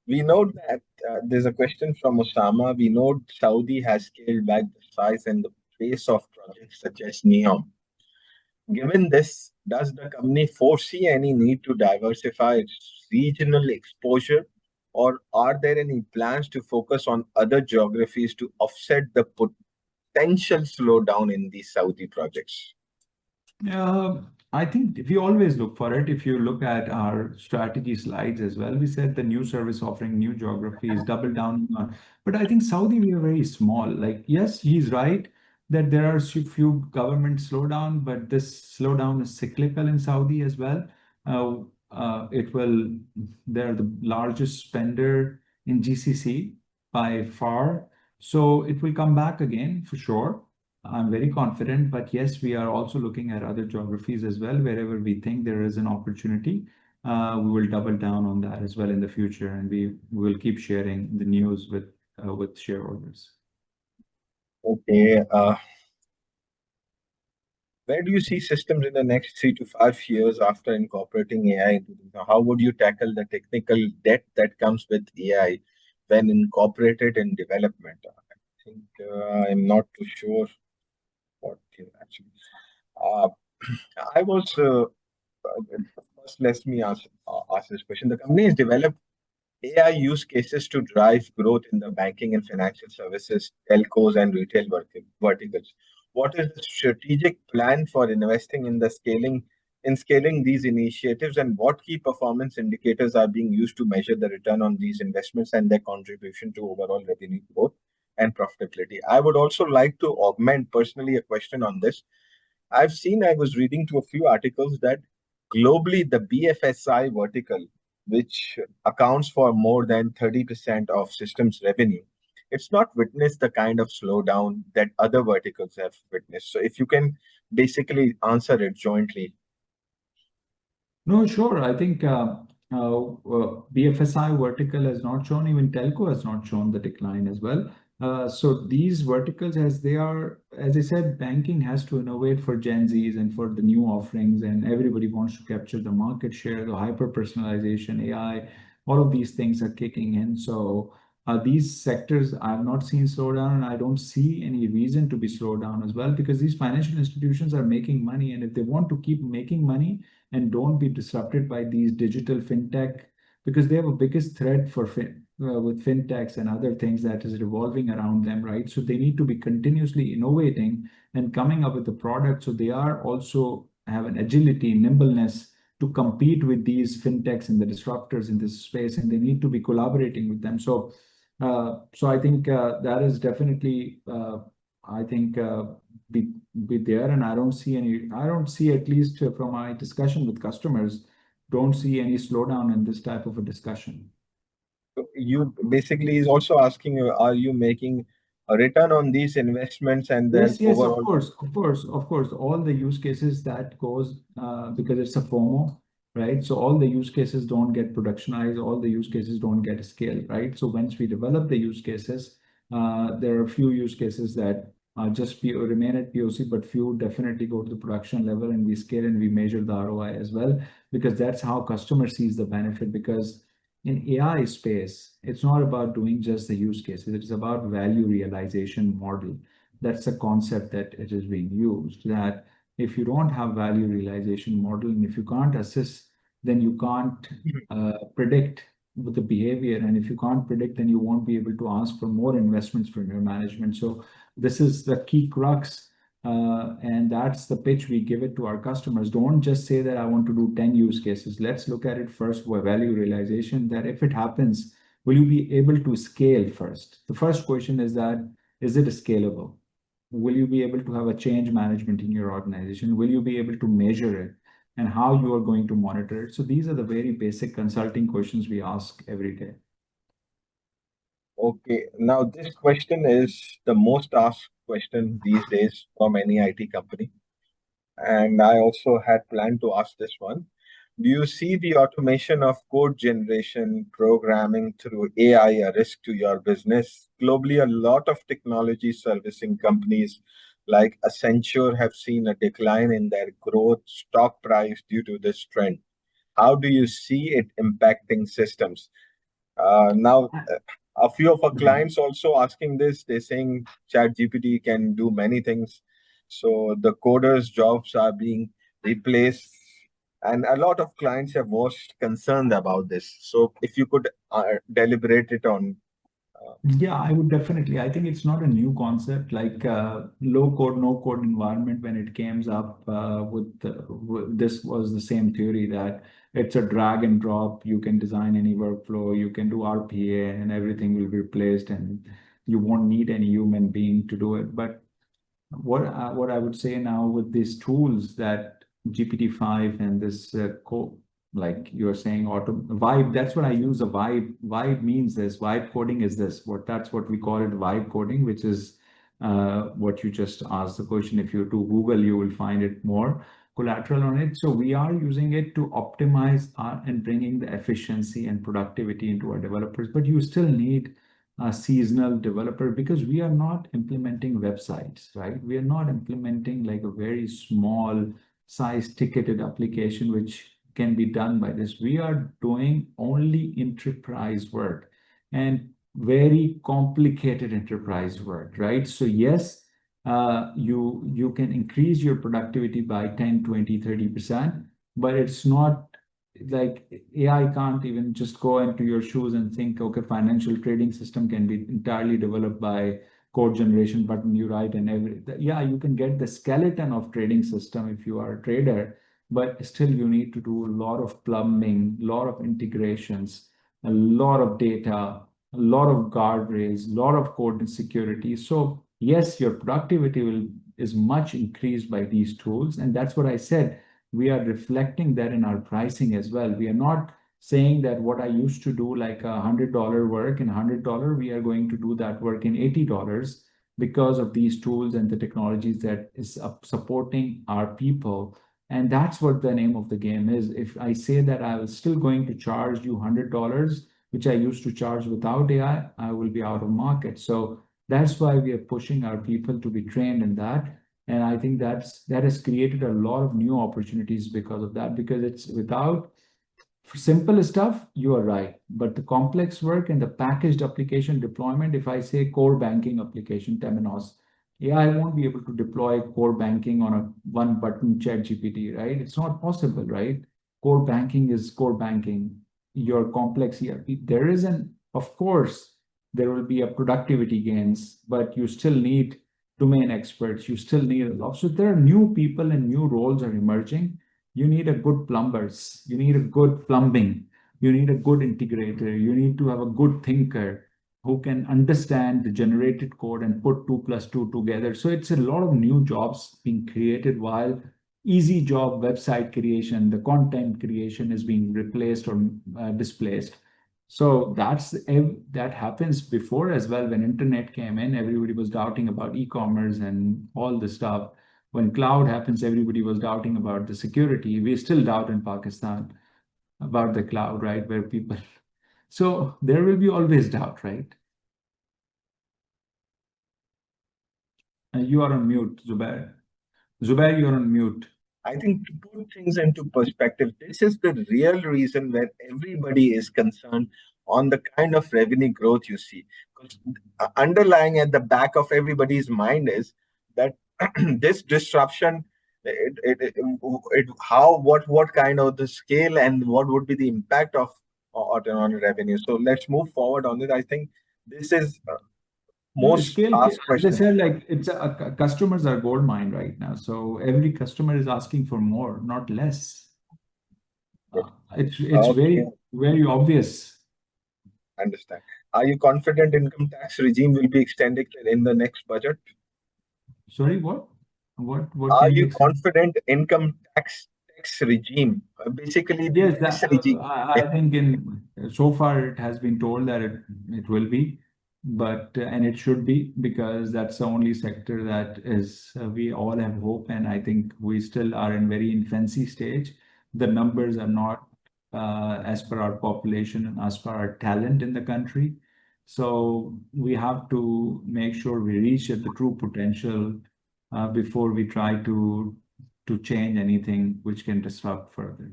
We know that there's a question from Osama. We know Saudi has scaled back the size and the pace of projects such as NEOM. Given this, does the company foresee any need to diversify its regional exposure, or are there any plans to focus on other geographies to offset the potential slowdown in these Saudi projects? I think we always look for it. If you look at our strategy slides as well, we said the new service offering, new geographies, double down on. But I think Saudi, we are very small. Like, yes, he's right that there are few government slowdown, but this slowdown is cyclical in Saudi as well. It will, they're the largest spender in GCC by far. So it will come back again for sure. I'm very confident, but yes, we are also looking at other geographies as well. Wherever we think there is an opportunity, we will double down on that as well in the future, and we will keep sharing the news with shareholders. Okay. Where do you see systems in the next 3 to 5 years after incorporating AI into them? How would you tackle the technical debt that comes with AI when incorporated in development? I think I'm not too sure what actually. Uh, I was first. Let me ask this question. The company has developed AI use cases to drive growth in the banking and financial services, telcos, and retail verticals. What is the strategic plan for investing in the scaling in scaling these initiatives, and what key performance indicators are being used to measure the return on these investments and their contribution to overall revenue growth and profitability? I would also like to augment personally a question on this. I was reading to a few articles that globally the BFSI vertical, which accounts for more than 30% of systems revenue, it's not witnessed the kind of slowdown that other verticals have witnessed. So if you can basically answer it jointly. No, sure. I think BFSI vertical has not shown, even telco has not shown the decline as well. So these verticals, as they are, as I said, banking has to innovate for Gen Zs and for the new offerings, and everybody wants to capture the market share, the hyper personalization, AI, all of these things are kicking in. So these sectors I have not seen slowdown, and I don't see any reason to be slowed down as well, because these financial institutions are making money, and if they want to keep making money and don't be disrupted by these digital fintech, because they have a biggest threat for with fintechs and other things that is revolving around them, right? So they need to be continuously innovating and coming up with the product, so they are also have an agility, nimbleness to compete with these fintechs and the disruptors in this space, and they need to be collaborating with them. So I think that is definitely I think be there, and I don't see, at least from my discussion with customers, don't see any slowdown in this type of a discussion. So you basically is also asking you, are you making a return on these investments and then Yes, of overall? course, of course, of course. All the use cases that goes because it's a FOMO, right? So all the use cases don't get productionized, all the use cases don't get scaled, right? So once we develop the use cases, there are a few use cases that just remain at POC, but few definitely go to the production level, and we scale and we measure the ROI as well, because that's how customer sees the benefit. Because in AI space, it's not about doing just the use cases, it's about value realization model. That's the concept that it is being used, that if you don't have value realization model, and if you can't assess, then you can't predict with the behavior. And if you can't predict, then you won't be able to ask for more investments from your management. So this is the key crux. And that's the pitch we give it to our customers. Don't just say that I want to do 10 use cases. Let's look at it first for value realization, that if it happens, will you be able to scale first? The first question is that, is it scalable? Will you be able to have a change management in your organization? Will you be able to measure it? And how you are going to monitor it? So these are the very basic consulting questions we ask every day. Okay, now this question is the most asked question these days from any IT company. And I also had planned to ask this one. Do you see the automation of code generation programming through AI a risk to your business? Globally, a lot of technology servicing companies like Accenture have seen a decline in their growth stock price due to this trend. How do you see it impacting systems? Now, a few of our clients also asking this. They're saying ChatGPT can do many things, so the coders' jobs are being replaced, and a lot of clients have voiced concerned about this. So, if you could deliberate it on. Yeah, I would definitely. I think it's not a new concept, like low code, no code environment. When it came up this was the same theory, that it's a drag and drop. You can design any workflow, you can do RPA, and everything will be replaced, and you won't need any human being to do it. But what I would say now with these tools, that GPT-5 and this like you're saying, auto vibe, that's what I use. A vibe means this. Vibe coding is this. That's what we call it, vibe coding, which is what you just asked the question. If you do Google, you will find it more collateral on it. So we are using it to optimize and bringing the efficiency and productivity into our developers. But you still need a seasonal developer, because we are not implementing websites, right? We are not implementing like a very small size ticketed application, which can be done by this. We are doing only enterprise work, and very complicated enterprise work, right? So yes, you can increase your productivity by 10, 20, 30%, but it's not like AI can't even just go into your shoes and think, okay, financial trading system can be entirely developed by code generation button you write, and yeah, you can get the skeleton of trading system if you are a trader, but still you need to do a lot of plumbing, a lot of integrations, a lot of data, a lot of guardrails, a lot of code and security. So yes, your productivity is much increased by these tools. And that's what I said. We are reflecting that in our pricing as well. We are not saying that what I used to do like $100 work in $100, we are going to do that work in $80 because of these tools and the technologies that is supporting our people. And that's what the name of the game is. If I say that I was still going to charge you $100, which I used to charge without AI, I will be out of market. So that's why we are pushing our people to be trained in that. And I think that has created a lot of new opportunities because of that, because it's without for simple stuff, you are right. But the complex work and the packaged application deployment, if I say core banking application, Temenos, yeah, I won't be able to deploy core banking on a one button chat GPT, right? It's not possible, right? Core banking is core banking. Your complex ERP, there is of course, there will be a productivity gains, but you still need domain experts. You still need a lot. So there are new people and new roles are emerging. You need a good plumbers, you need a good plumbing, you need a good integrator, you need to have a good thinker who can understand the generated code and put 2 plus 2 together. So it's a lot of new jobs being created, while easy job website creation, the content creation is being replaced or displaced. So that happens before as well. When internet came in, everybody was doubting about e-commerce and all the stuff. When cloud happens, everybody was doubting about the security. We still doubt in Pakistan about the cloud, right? Where people, so there will be always doubt, right? You are on mute, Zubair. Zubair, you're on mute. I think to put things into perspective, this is the real reason where everybody is concerned on the kind of revenue growth you see. Because underlying at the back of everybody's mind is that this disruption, what kind of the scale and what would be the impact of on revenue. So let's move forward on it. I think this is No, most scale, asked as I question. said, like customers are gold mine right now. So every customer is asking for more, not less. It's Okay, very obvious. understand. Are you confident income tax regime will be extended in the next budget? Sorry, what? What Are can be you extended? confident income tax regime, basically the Yes, tax regime? I think in so far it has been told that it will be, but and it should be, because that's the only sector that is we all have hope, and I think we still are in very infancy stage. The numbers are not as per our population and as per our talent in the country. So we have to make sure we reach at the true potential before we try to change anything which can disrupt further.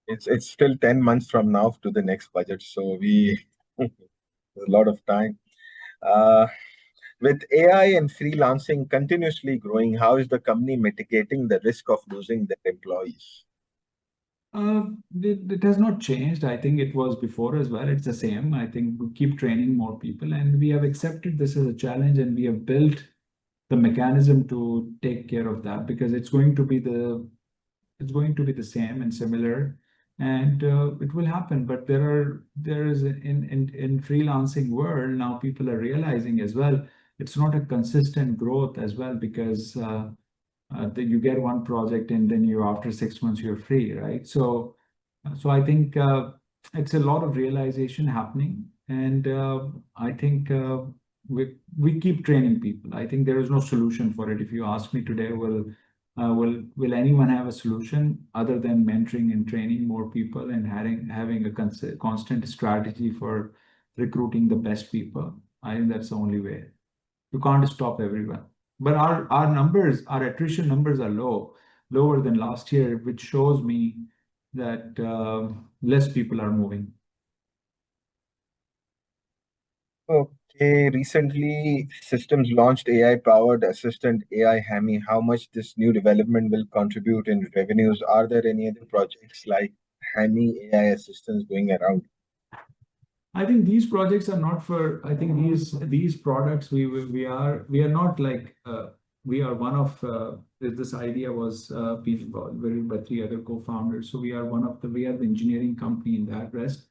It's still 10 months from now to the next budget, so we there's a lot of time. Uh, with AI and freelancing continuously growing, how is the company mitigating the risk of losing their employees? It has not changed. I think it was before as well. It's the same. I think we keep training more people, and we have accepted this as a challenge, and we have built the mechanism to take care of that, because it's going to be the same and similar, and it will happen. But there is in freelancing world now, people are realizing as well, it's not a consistent growth as well, because you get one project and then you after 6 months you're free, right? So I think it's a lot of realization happening, and I think we keep training people. I think there is no solution for it. If you ask me today, will anyone have a solution other than mentoring and training more people and having a constant strategy for recruiting the best people? I think that's the only way. You can't stop everyone. But our numbers, our attrition numbers are lower than last year, which shows me that less people are moving. Okay, recently systems launched AI-powered assistant AI Hammy. How much this new development will contribute in revenues? Are there any other projects like Hammy AI assistants going around? I think these projects are not for. I think these products we are not like we are one of this idea was being involved by three other co-founders. So we are we are the engineering company in that rest.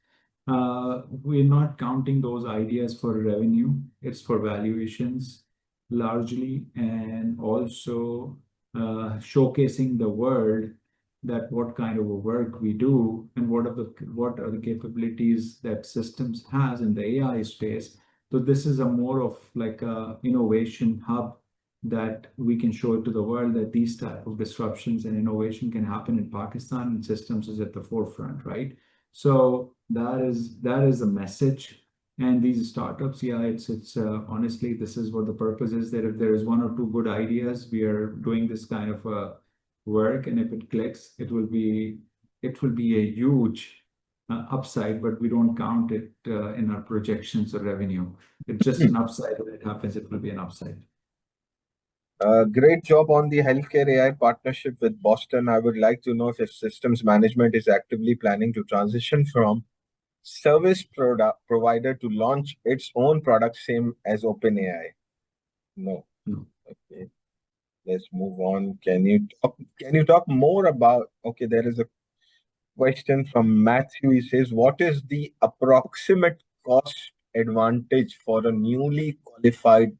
We're not counting those ideas for revenue. It's for valuations largely, and also showcasing the world that what kind of a work we do and what are the capabilities that systems has in the AI space. So this is a more of like a innovation hub that we can show to the world that these type of disruptions and innovation can happen in Pakistan, and systems is at the forefront, right? So that is a message. And these startups, yeah, it's honestly, this is what the purpose is, that if there is one or two good ideas, we are doing this kind of work, and if it clicks, it will be a huge upside, but we don't count it in our projections or revenue. It's just an upside. When it happens, it will be an upside. Great job on the healthcare AI partnership with Boston. I would like to know if systems management is actively planning to transition from service product provider to launch its own product, same as OpenAI. No. No. Okay. Let's move on. Can you talk more about? Okay, there is a question from Matthew. He says, "What is the approximate cost advantage for a newly qualified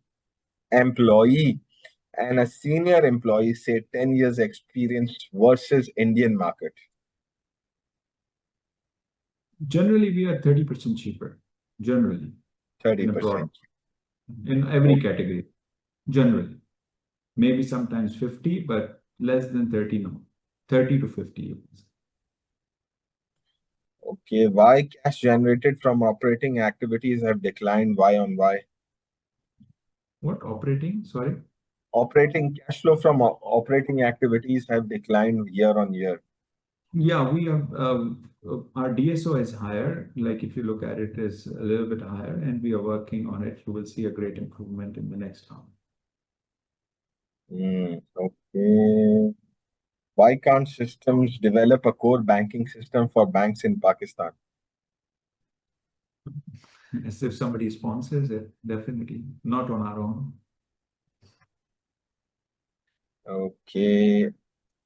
employee and a senior employee, say 10 years experience versus Indian market?" Generally, we are 30% cheaper, generally, in abroad, 30%. in every category, generally. Maybe sometimes 50, but less than 30, no. 30 to 50. Okay, why cash generated from operating activities have declined Y on Y? What operating? Sorry. Operating cash flow from operating activities have declined year on year. Yeah, we have our DSO is higher. Like if you look at it, is a little bit higher, and we are working on it. You will see a great improvement in the next half. Okay. Why can't systems develop a core banking system for banks in Pakistan? As if somebody sponsors it, definitely not on our own. Okay.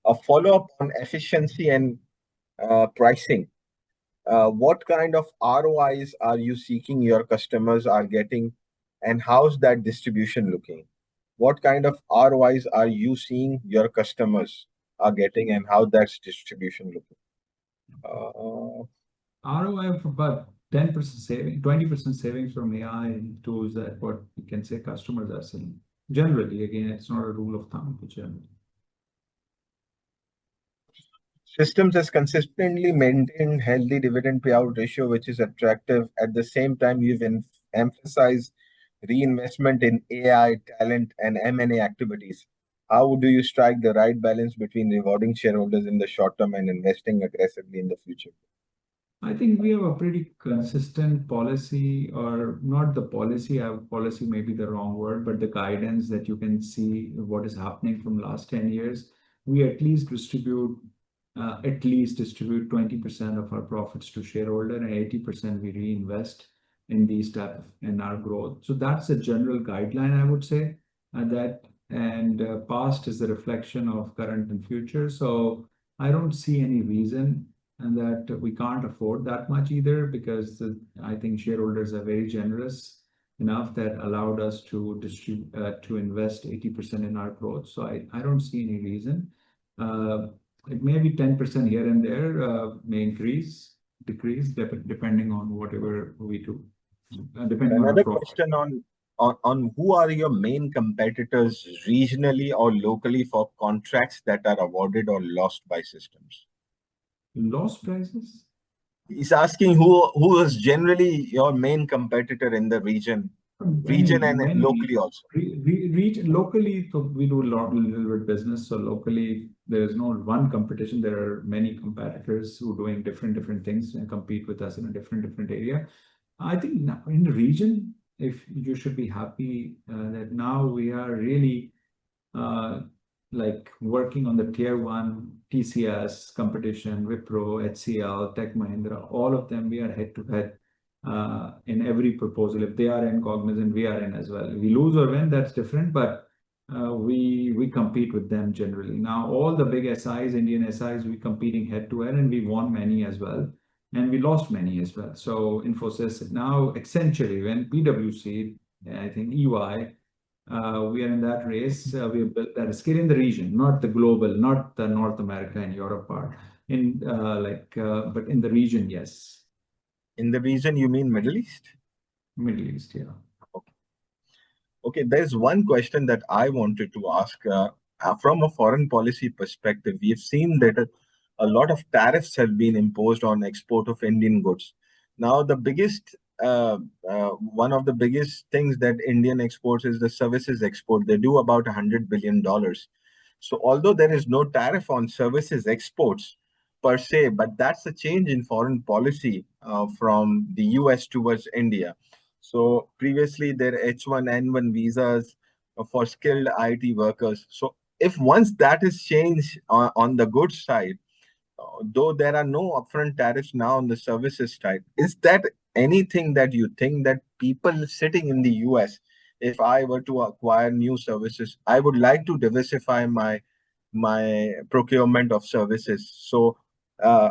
A follow-up on efficiency and pricing. What kind of ROIs are you seeking your customers are getting, and how's that distribution looking? What kind of ROIs are you seeing your customers are getting, and how that's distribution looking? ROI of about 10% saving, 20% savings from AI tools, that what we can say customers are seeing. Generally, again, it's not a rule of thumb, but generally. Systems has consistently maintained healthy dividend payout ratio, which is attractive. At the same time, you've emphasized reinvestment in AI, talent, and M&A activities. How do you strike the right balance between rewarding shareholders in the short term and investing aggressively in the future? I think we have a pretty consistent policy, or not the policy, policy may be the wrong word, but the guidance that you can see what is happening from last 10 years. We at least distribute 20% of our profits to shareholder, and 80% we reinvest in in our growth. So that's a general guideline, I would say, past is the reflection of current and future. So I don't see any reason and that we can't afford that much either, because I think shareholders are very generous enough that allowed us to invest 80% in our growth. So I don't see any reason. It may be 10% here and there, may increase, decrease, depending on whatever we do, depending on our Another profit. question on who are your main competitors regionally or locally for contracts that are awarded or lost by systems? Lost prices? He's asking who is generally your main competitor in the region and locally also. Locally, so we do little bit business. So locally, there is no one competition. There are many competitors who are doing different things and compete with us in a different area. I think now in the region, if you should be happy that now we are really like working on the tier one TCS competition, Wipro, HCL, Tech Mahindra, all of them, we are head to head in every proposal. If they are in Cognizant, we are in as well. We lose or win, that's different, but we compete with them generally. Now, all the big SIs, Indian SIs, we competing head to head, and we won many as well, and we lost many as well. So Infosys now, Accenture, when PwC, I think EY, we are in that race. We have built that scale in the region, not the global, not the North America and Europe part. But in the region, yes. In the region, you mean Middle East? Middle East, yeah. Okay. Okay, there's one question that I wanted to ask. From a foreign policy perspective, we've seen that a lot of tariffs have been imposed on export of Indian goods. Now, one of the biggest things that Indian exports is the services export. They do about $100 billion. So, although there is no tariff on services exports per se, but that's a change in foreign policy from the US towards India. So previously there H1N1 visas for skilled IT workers. So if once that is changed on the goods side, though there are no upfront tariffs now on the services side, is that anything that you think that people sitting in the US, if I were to acquire new services, I would like to diversify my procurement of services. So, uh,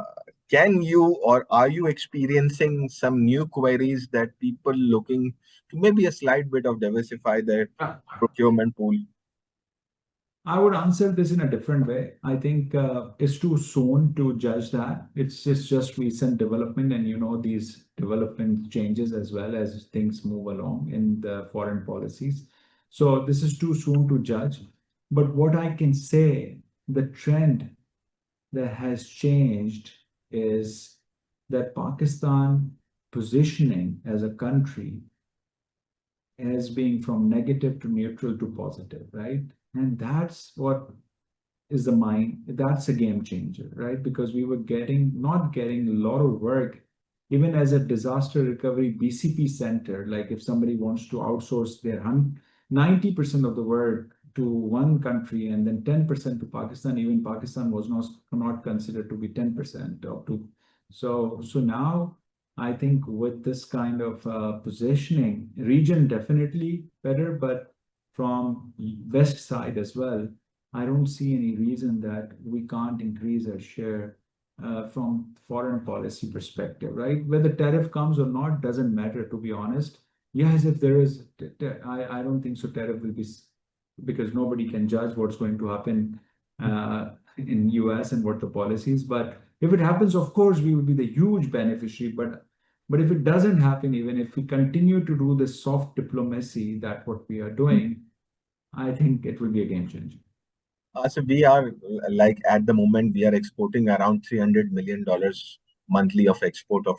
can you or are you experiencing some new queries that people looking to maybe a slight bit of diversify their procurement pool? I would answer this in a different way. I think it's too soon to judge that. It's just recent development, and these development changes as well as things move along in the foreign policies. So this is too soon to judge. But what I can say, the trend that has changed is that Pakistan positioning as a country as being from negative to neutral to positive, right? And that's what is the mind. That's a game changer, right? Because we were not getting a lot of work, even as a disaster recovery BCP center. Like if somebody wants to outsource their 90% of the work to one country and then 10% to Pakistan, even Pakistan was not considered to be 10% or to. So now I think with this kind of positioning, region definitely better, but from west side as well, I don't see any reason that we can't increase our share from foreign policy perspective, right? Whether tariff comes or not doesn't matter, to be honest. Yes, if there is, I don't think so. Tariff will be because nobody can judge what's going to happen in US and what the policies. But if it happens, of course, we will be the huge beneficiary. But if it doesn't happen, even if we continue to do this soft diplomacy, that what we are doing, I think it will be a game changer. So we are like at the moment we are exporting around $300 million monthly of export of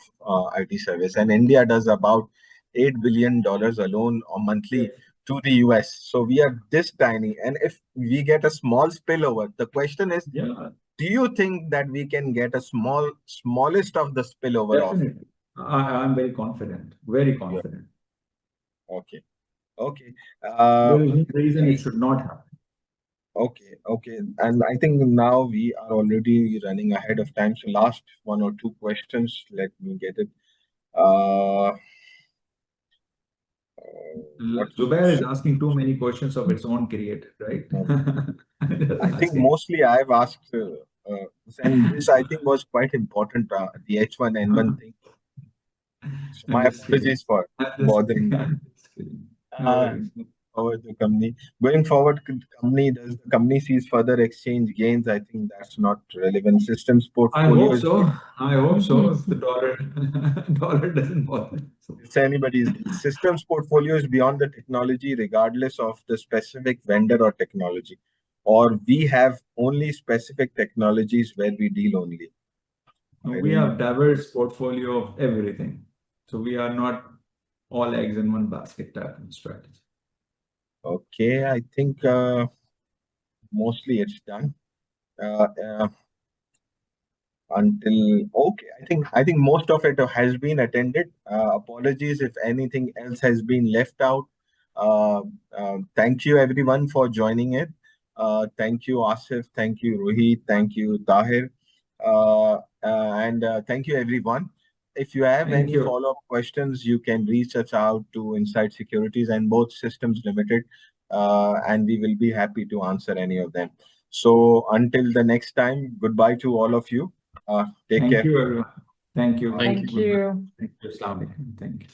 IT service, and India does about $8 billion alone or monthly to the US. So we are this tiny, and if we get a small spillover, the question is, Yeah, do you think that we can get a smallest of the spillover of? definitely. I'm very confident, very Yeah. confident. Okay. Okay. There is no reason it should not happen. Okay. And I think now we are already running ahead of time. So last one or two questions, let me get it. Uh, what's Zubair is asking too many questions of its own created, right? I think Asking. mostly I've asked, and this I think was quite important, the H1N1 thing. So I'm my just kidding. apologies for bothering that. I'm just kidding. No Uh, worries. Forward the company. Going forward, does the company sees further exchange gains? I think that's not relevant. Systems I portfolio hope is so. I hope so. If the dollar doesn't bother. So, it's anybody's guess. Systems portfolio is beyond the technology, regardless of the specific vendor or technology. Or we have only specific technologies where we deal only. no, I we don't know. have diverse portfolio of everything. So we are not all eggs in one basket type of strategy. Okay, I think mostly it's done. Uh, uh, until okay, I think most of it has been attended. Apologies if anything else has been left out. uh, Thank you everyone for joining it. Thank you Asif, thank you Rohit, thank you Tahir, and thank you everyone. If you have Thank any you. follow-up questions, you can reach us out to Inside Securities and Both Systems Limited. and we will be happy to answer any of them. So until the next time, goodbye to all of you. Take care. Thank you, everyone. Thank you. Thank you. Thank you. Assalamu alaikum. Thank you.